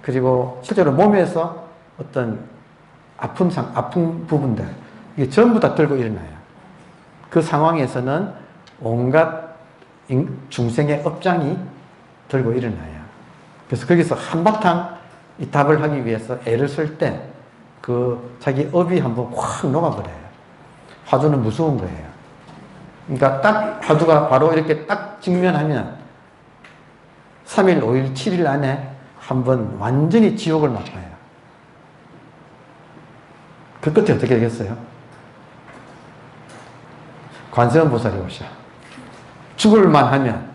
그리고 실제로 몸에서 어떤 아픈 부분들, 이게 전부 다 들고 일어나요. 그 상황에서는 온갖 중생의 업장이 들고 일어나요. 그래서 거기서 한바탕 이 답을 하기 위해서 애를 쓸 때 그 자기 업이 한번 확 녹아버려요. 화두는 무서운 거예요. 그러니까 딱 화두가 바로 이렇게 딱 직면하면 3일, 5일, 7일 안에 한번 완전히 지옥을 맛봐요. 그 끝에 어떻게 되겠어요? 관세음 보살이 오셔. 죽을만 하면,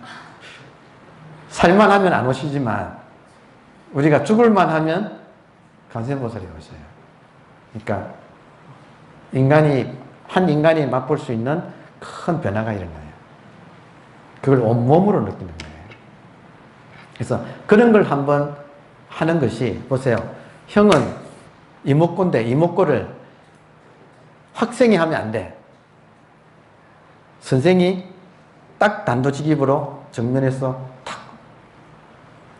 살만 하면 안 오시지만 우리가 죽을만 하면 관세음 보살이 오셔요. 그러니까 한 인간이 맛볼 수 있는 큰 변화가 일어나요. 그걸 온몸으로 느끼는 거예요. 그래서 그런 걸 한번 하는 것이, 보세요. 형은 이목구인데 이목구를 학생이 하면 안 돼. 선생이 딱 단도직입으로 정면에서 탁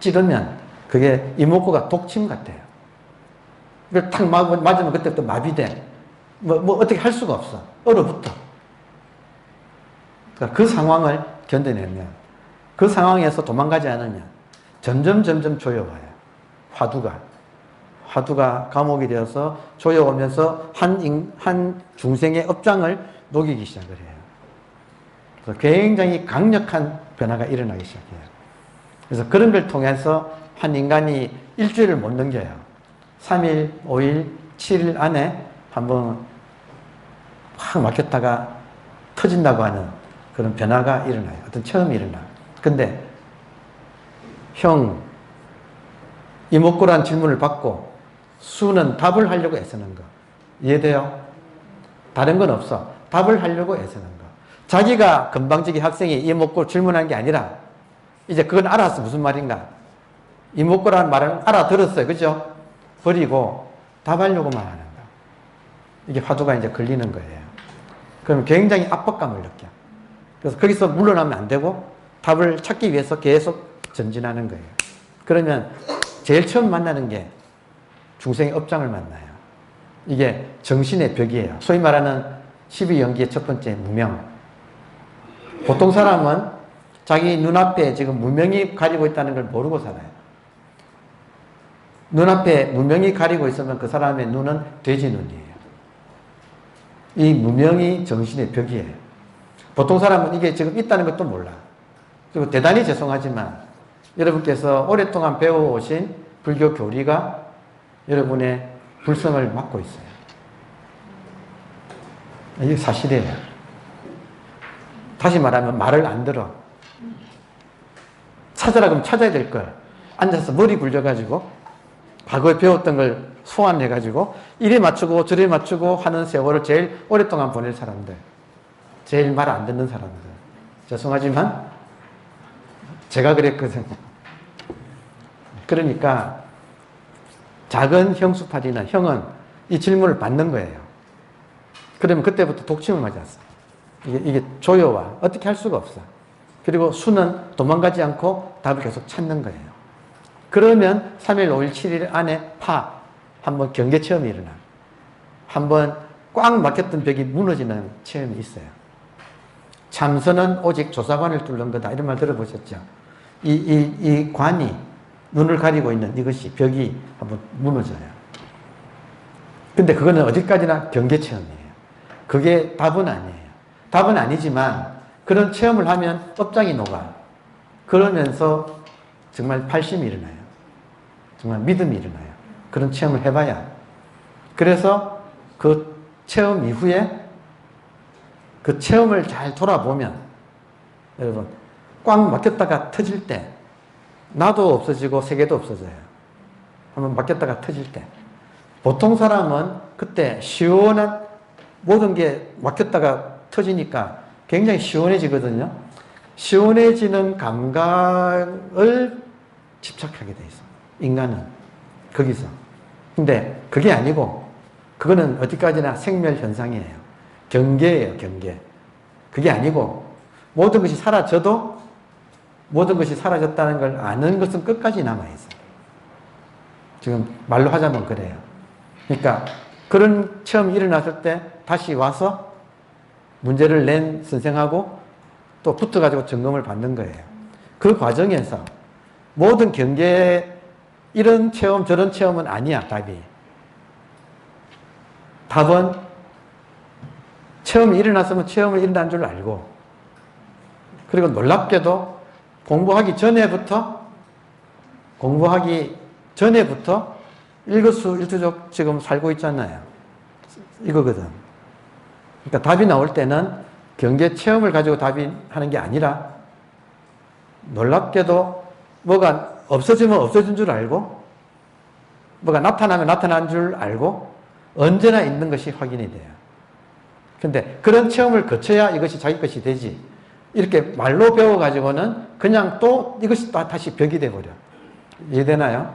찌르면 그게 이목구가 독침 같아요. 그걸 탁 맞으면 그때부터 마비돼. 뭐 어떻게 할 수가 없어. 얼어붙어. 그러니까 그 상황을 견뎌내면, 그 상황에서 도망가지 않으면 점점 조여와요. 화두가 감옥이 되어서 조여오면서 한 중생의 업장을 녹이기 시작을 해요. 그래서 굉장히 강력한 변화가 일어나기 시작해요. 그래서 그런 걸 통해서 한 인간이 일주일을 못 넘겨요. 3일, 5일, 7일 안에 한번 확 막혔다가 터진다고 하는 그런 변화가 일어나요. 어떤 처음이 일어나. 근데 형, 이목구란 질문을 받고 수는 답을 하려고 애쓰는 거. 이해돼요? 다른 건 없어. 답을 하려고 애쓰는 거. 자기가 건방지게 학생이 이목구 질문한 게 아니라 이제 그건 알았어. 무슨 말인가. 이목구라는 말은 알아들었어요. 그죠? 버리고 답하려고만 하는 거. 이게 화두가 이제 걸리는 거예요. 그럼 굉장히 압박감을 느껴. 그래서 거기서 물러나면 안 되고 답을 찾기 위해서 계속 전진하는 거예요. 그러면 제일 처음 만나는 게 중생의 업장을 만나요. 이게 정신의 벽이에요. 소위 말하는 12연기의 첫 번째 무명. 보통 사람은 자기 눈앞에 지금 무명이 가리고 있다는 걸 모르고 살아요. 눈앞에 무명이 가리고 있으면 그 사람의 눈은 돼지 눈이에요. 이 무명이 정신의 벽이에요. 보통 사람은 이게 지금 있다는 것도 몰라. 그리고 대단히 죄송하지만 여러분께서 오랫동안 배워오신 불교 교리가 여러분의 불성을 막고 있어요. 이게 사실이에요. 다시 말하면 말을 안 들어. 찾으라 그러면 찾아야 될 걸. 앉아서 머리 굴려가지고 과거에 배웠던 걸 소환해가지고 이래 맞추고 저래 맞추고 하는 세월을 제일 오랫동안 보낼 사람들. 제일 말 안 듣는 사람들. 죄송하지만 제가 그랬거든요. 그러니까 작은 형수파리는 형은 이 질문을 받는 거예요. 그러면 그때부터 독침을 맞았어. 이게 조여와 어떻게 할 수가 없어. 그리고 수는 도망가지 않고 답을 계속 찾는 거예요. 그러면 3일, 5일, 7일 안에 한번 경계 체험이 일어나. 한번 꽉 막혔던 벽이 무너지는 체험이 있어요. 참선은 오직 조사관을 뚫는 거다. 이런 말 들어보셨죠? 이 관이 눈을 가리고 있는 이것이 벽이 한번 무너져요. 근데 그거는 어디까지나 경계 체험이에요. 그게 답은 아니에요. 답은 아니지만 그런 체험을 하면 업장이 녹아. 그러면서 정말 팔심이 일어나요. 정말 믿음이 일어나요. 그런 체험을 해봐야. 그래서 그 체험 이후에 그 체험을 잘 돌아보면 여러분 꽉 막혔다가 터질 때 나도 없어지고 세계도 없어져요. 한번 막혔다가 터질 때 보통 사람은 그때 시원한 모든 게 막혔다가 터지니까 굉장히 시원해지거든요. 시원해지는 감각을 집착하게 돼 있어. 인간은 거기서. 근데 그게 아니고 그거는 어디까지나 생멸현상이에요. 경계예요. 경계. 그게 아니고 모든 것이 사라져도 모든 것이 사라졌다는 걸 아는 것은 끝까지 남아있어요. 지금 말로 하자면 그래요. 그러니까 그런 체험이 일어났을 때 다시 와서 문제를 낸 선생하고 또 붙어가지고 점검을 받는 거예요. 그 과정에서 모든 경계에 이런 체험 저런 체험은 아니야. 답이. 답은 체험이 일어났으면 체험이 일어난 줄 알고 그리고 놀랍게도 공부하기 전에부터 일거수일투족 지금 살고 있잖아요. 이거거든. 그러니까 답이 나올 때는 경계 체험을 가지고 답이 하는 게 아니라 놀랍게도 뭐가 없어지면 없어진 줄 알고 뭐가 나타나면 나타난 줄 알고 언제나 있는 것이 확인이 돼요. 근데 그런 체험을 거쳐야 이것이 자기 것이 되지. 이렇게 말로 배워가지고는 그냥 또 이것이 다시 벽이 돼버려. 이해되나요?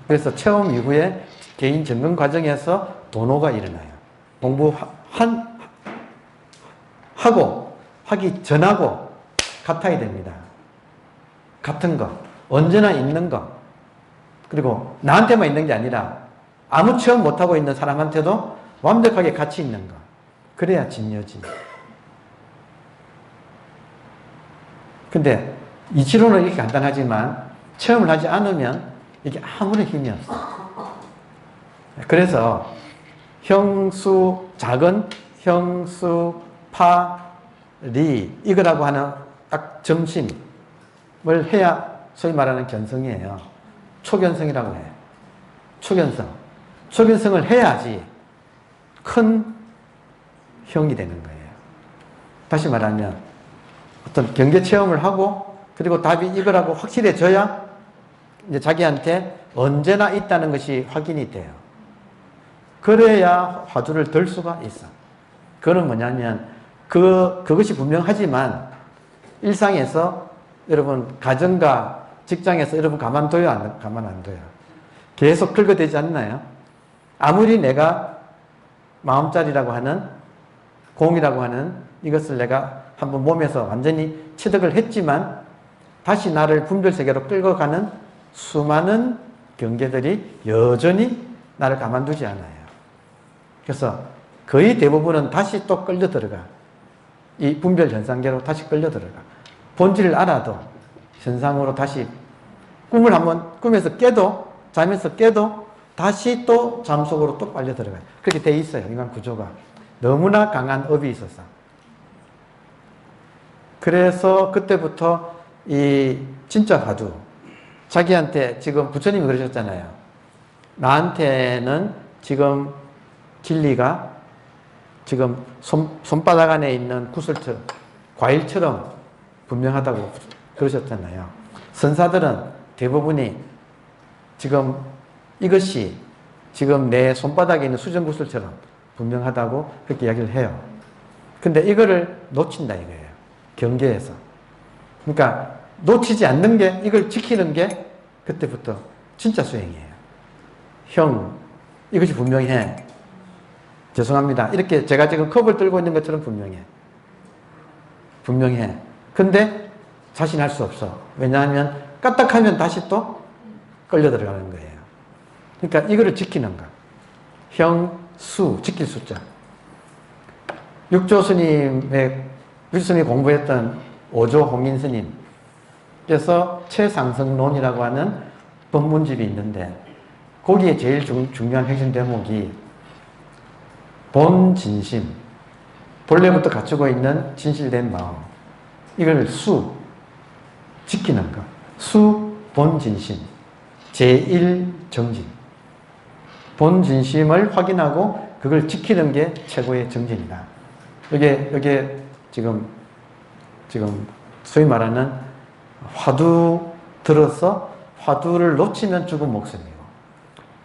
그래서 체험 이후에 개인 점검 과정에서 도노가 일어나요. 하기 전하고 같아야 됩니다. 같은 거. 언제나 있는 거. 그리고 나한테만 있는 게 아니라 아무 체험 못하고 있는 사람한테도 완벽하게 같이 있는 거. 그래야 진여지. 근데 이치로는 이렇게 간단하지만 체험을 하지 않으면 이게 아무런 힘이 없어. 그래서 작은 형수, 파리 이거라고 하는 딱 점심을 해야 소위 말하는 견성이에요. 초견성이라고 해요. 초견성을 해야지 큰 형이 되는 거예요. 다시 말하면 어떤 경계 체험을 하고 그리고 답이 이거라고 확실해져야 이제 자기한테 언제나 있다는 것이 확인이 돼요. 그래야 화두를 들 수가 있어. 그거는 뭐냐면 그것이 분명하지만 일상에서 여러분 가정과 직장에서 여러분 가만둬요? 가만 안 둬요? 계속 긁어대지 않나요? 아무리 내가 마음자리라고 하는 공이라고 하는 이것을 내가 한번 몸에서 완전히 체득을 했지만 다시 나를 분별세계로 끌고 가는 수많은 경계들이 여전히 나를 가만두지 않아요. 그래서 거의 대부분은 다시 또 끌려 들어가. 이 분별 현상계로 다시 끌려 들어가. 본질을 알아도 현상으로 다시 꿈에서 깨도 잠에서 깨도 다시 또 잠 속으로 또 빨려 들어가요. 그렇게 돼 있어요. 인간 구조가. 너무나 강한 업이 있어서. 그래서 그때부터 이 진짜 화두 자기한테 지금 부처님이 그러셨잖아요. 나한테는 지금 진리가 지금 손바닥 안에 있는 구슬처럼 과일처럼 분명하다고 그러셨잖아요. 선사들은 대부분이 지금 이것이 지금 내 손바닥에 있는 수정구슬처럼 분명하다고 그렇게 이야기를 해요. 근데 이거를 놓친다 이거예요. 경계에서. 그러니까 놓치지 않는 게, 이걸 지키는 게 그때부터 진짜 수행이에요. 형, 이것이 분명해. 죄송합니다. 이렇게 제가 지금 컵을 들고 있는 것처럼 분명해. 분명해. 근데 자신할 수 없어. 왜냐하면 까딱하면 다시 또 끌려 들어가는 거예요. 그러니까 이거를 지키는 거. 형, 수, 지킬 숫자. 육조 스님의, 육조 스님이 공부했던 오조 홍인 스님께서 최상승론이라고 하는 법문집이 있는데, 거기에 제일 중요한 핵심 대목이 본 진심, 본래부터 갖추고 있는 진실된 마음, 이걸 수, 지키는 것. 수, 본 진심, 제1정진. 본 진심을 확인하고 그걸 지키는 게 최고의 정진이다. 이게 지금 소위 말하는 화두 들어서 화두를 놓치면 죽은 목숨이고,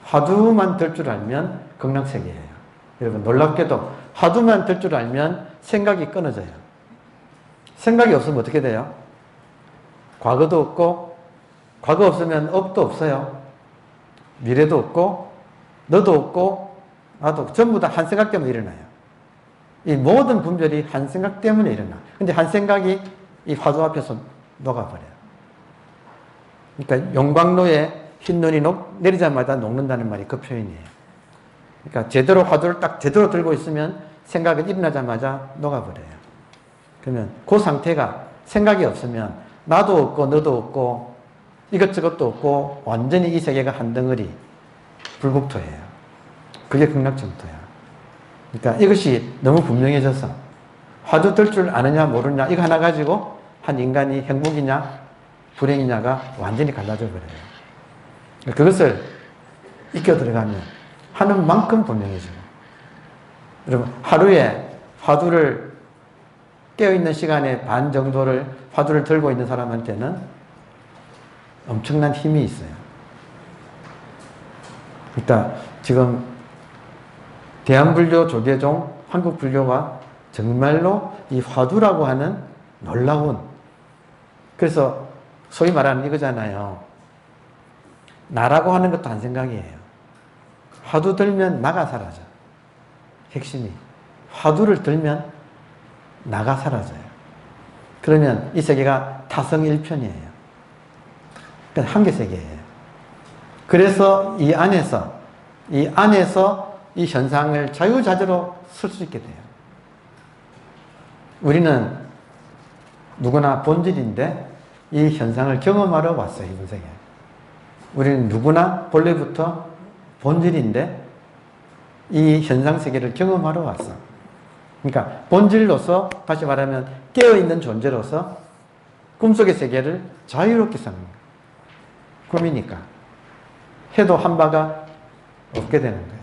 화두만 들 줄 알면 극락세계예요. 여러분 놀랍게도 화두만 들 줄 알면 생각이 끊어져요. 생각이 없으면 어떻게 돼요? 과거도 없고, 과거 없으면 업도 없어요. 미래도 없고, 너도 없고, 나도 전부 다 한 생각 때문에 일어나요. 이 모든 분별이 한 생각 때문에 일어나. 근데 한 생각이 이 화두 앞에서 녹아버려요. 그러니까 용광로에 흰 눈이 내리자마자 녹는다는 말이 그 표현이에요. 그러니까 제대로 화두를 딱 제대로 들고 있으면 생각은 일어나자마자 녹아버려요. 그러면 그 상태가 생각이 없으면 나도 없고 너도 없고 이것저것도 없고 완전히 이 세계가 한 덩어리 불국토예요. 그게 극락정토야. 그러니까 이것이 너무 분명해져서 화두 들 줄 아느냐 모르냐 이거 하나 가지고 한 인간이 행복이냐 불행이냐가 완전히 갈라져 버려요. 그것을 익혀 들어가면 하는 만큼 분명해져요. 여러분 하루에 화두를 깨어있는 시간의 반 정도를 화두를 들고 있는 사람한테는 엄청난 힘이 있어요. 그러니까 지금 대한불교 조계종 한국불교가 정말로 이 화두라고 하는 놀라운, 그래서 소위 말하는 이거잖아요. 나라고 하는 것도 한 생각이에요. 화두 들면 나가 사라져. 핵심이 화두를 들면 나가 사라져요. 그러면 이 세계가 타성일편이에요. 그러니까 한계세계예요. 그래서 이 안에서 이 현상을 자유자재로 쓸 수 있게 돼요. 우리는 누구나 본질인데 이 현상을 경험하러 왔어요. 이번 생에. 우리는 누구나 본래부터 본질인데 이 현상세계를 경험하러 왔어. 그러니까 본질로서, 다시 말하면 깨어있는 존재로서 꿈속의 세계를 자유롭게 사는 거예요. 꿈이니까. 해도 한 바가 없게 되는 거예요.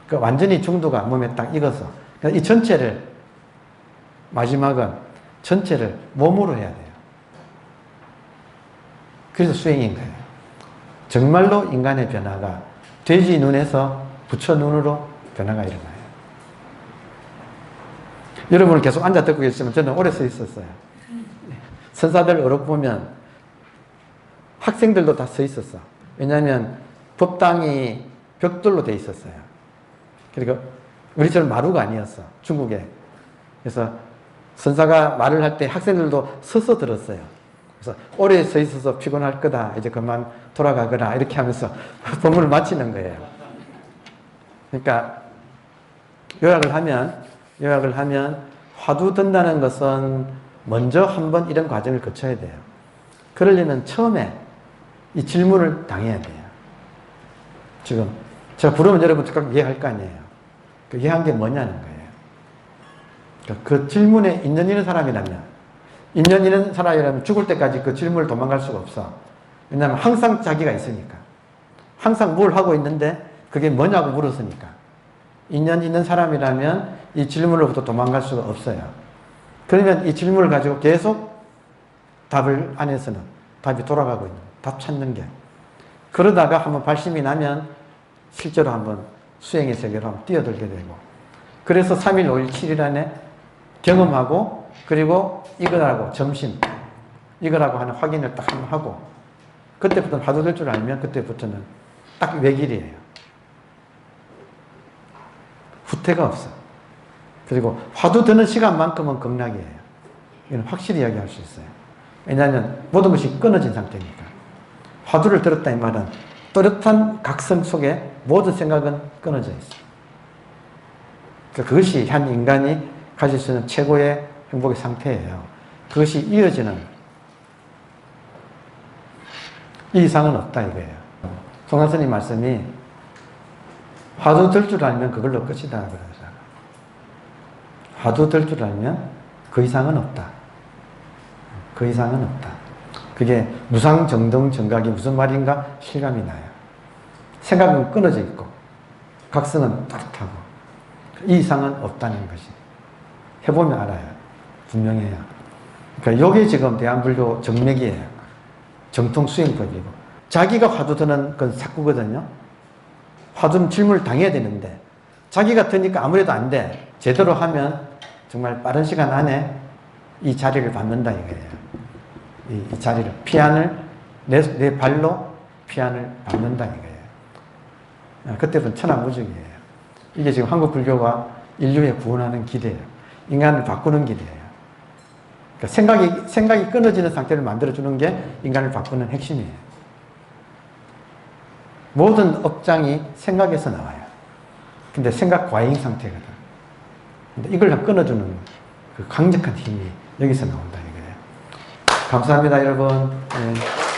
그러니까 완전히 중도가 몸에 딱 익어서. 그러니까 이 전체를, 마지막은 전체를 몸으로 해야 돼요. 그래서 수행인 거예요. 정말로 인간의 변화가 돼지 눈에서 부처 눈으로 변화가 일어나요. 여러분은 계속 앉아 듣고 계시지만 저는 오래 서 있었어요. 선사들 어록 보면 학생들도 다 서 있었어. 왜냐하면 법당이 벽돌로 돼 있었어요. 그리고 우리처럼 마루가 아니었어. 중국에. 그래서 선사가 말을 할 때 학생들도 서서 들었어요. 그래서 오래 서 있어서 피곤할 거다. 이제 그만 돌아가거라. 이렇게 하면서 법문을 마치는 거예요. 그러니까 요약을 하면 화두 든다는 것은 먼저 한번 이런 과정을 거쳐야 돼요. 그러려면 처음에 이 질문을 당해야 돼요. 지금 제가 부르면 여러분 즉각 이해할 거 아니에요. 그 이해한 게 뭐냐는 거예요. 그 질문에 인연 있는 사람이라면 죽을 때까지 그 질문을 도망갈 수가 없어. 왜냐하면 항상 자기가 있으니까. 항상 뭘 하고 있는데 그게 뭐냐고 물었으니까. 인연 있는 사람이라면 이 질문으로부터 도망갈 수가 없어요. 그러면 이 질문을 가지고 계속 답을 안에서는 답이 돌아가고 있는, 답 찾는 게. 그러다가 한번 발심이 나면 실제로 한번 수행의 세계로 한번 뛰어들게 되고, 그래서 3일, 5일, 7일 안에 경험하고, 그리고 이거라고 점심, 이거라고 하는 확인을 딱 한번 하고, 그때부터는 화두 들 줄 알면 그때부터는 딱 외길이에요. 후퇴가 없어. 그리고 화두 드는 시간만큼은 극락이에요. 이건 확실히 이야기할 수 있어요. 왜냐하면 모든 것이 끊어진 상태니까. 화두를 들었다 이 말은 또렷한 각성 속에 모든 생각은 끊어져 있어요. 그것이 한 인간이 가질 수 있는 최고의 행복의 상태예요. 그것이 이어지는 이 이상은 없다 이거예요. 송한스님 말씀이 화두 들 줄 알면 그걸로 끝이다 그러잖아요. 화두 들 줄 알면 그 이상은 없다. 그 이상은 없다. 그게 무상정등정각이 무슨 말인가 실감이 나요. 생각은 끊어져 있고 각성은 따뜻하고 이 이상은 없다는 것이 해보면 알아요. 분명해요. 그러니까 이게 지금 대한불교 정맥이에요. 정통 수행법이고, 자기가 화두 드는 건 사구거든요. 화두는 질문을 당해야 되는데 자기가 드니까 아무래도 안 돼. 제대로 하면 정말 빠른 시간 안에 이 자리를 받는다 이거예요. 이 자리를, 피안을 내 발로 피안을 받는다 이거예요. 그때부터 천하무적이에요. 이게 지금 한국 불교가 인류에 구원하는 길이에요. 인간을 바꾸는 길이에요. 그러니까 생각이 끊어지는 상태를 만들어주는 게 인간을 바꾸는 핵심이에요. 모든 업장이 생각에서 나와요. 근데 생각 과잉 상태거든. 근데 이걸 끊어주는 그 강력한 힘이 여기서 나온다 이거예요. 감사합니다, 여러분. 네.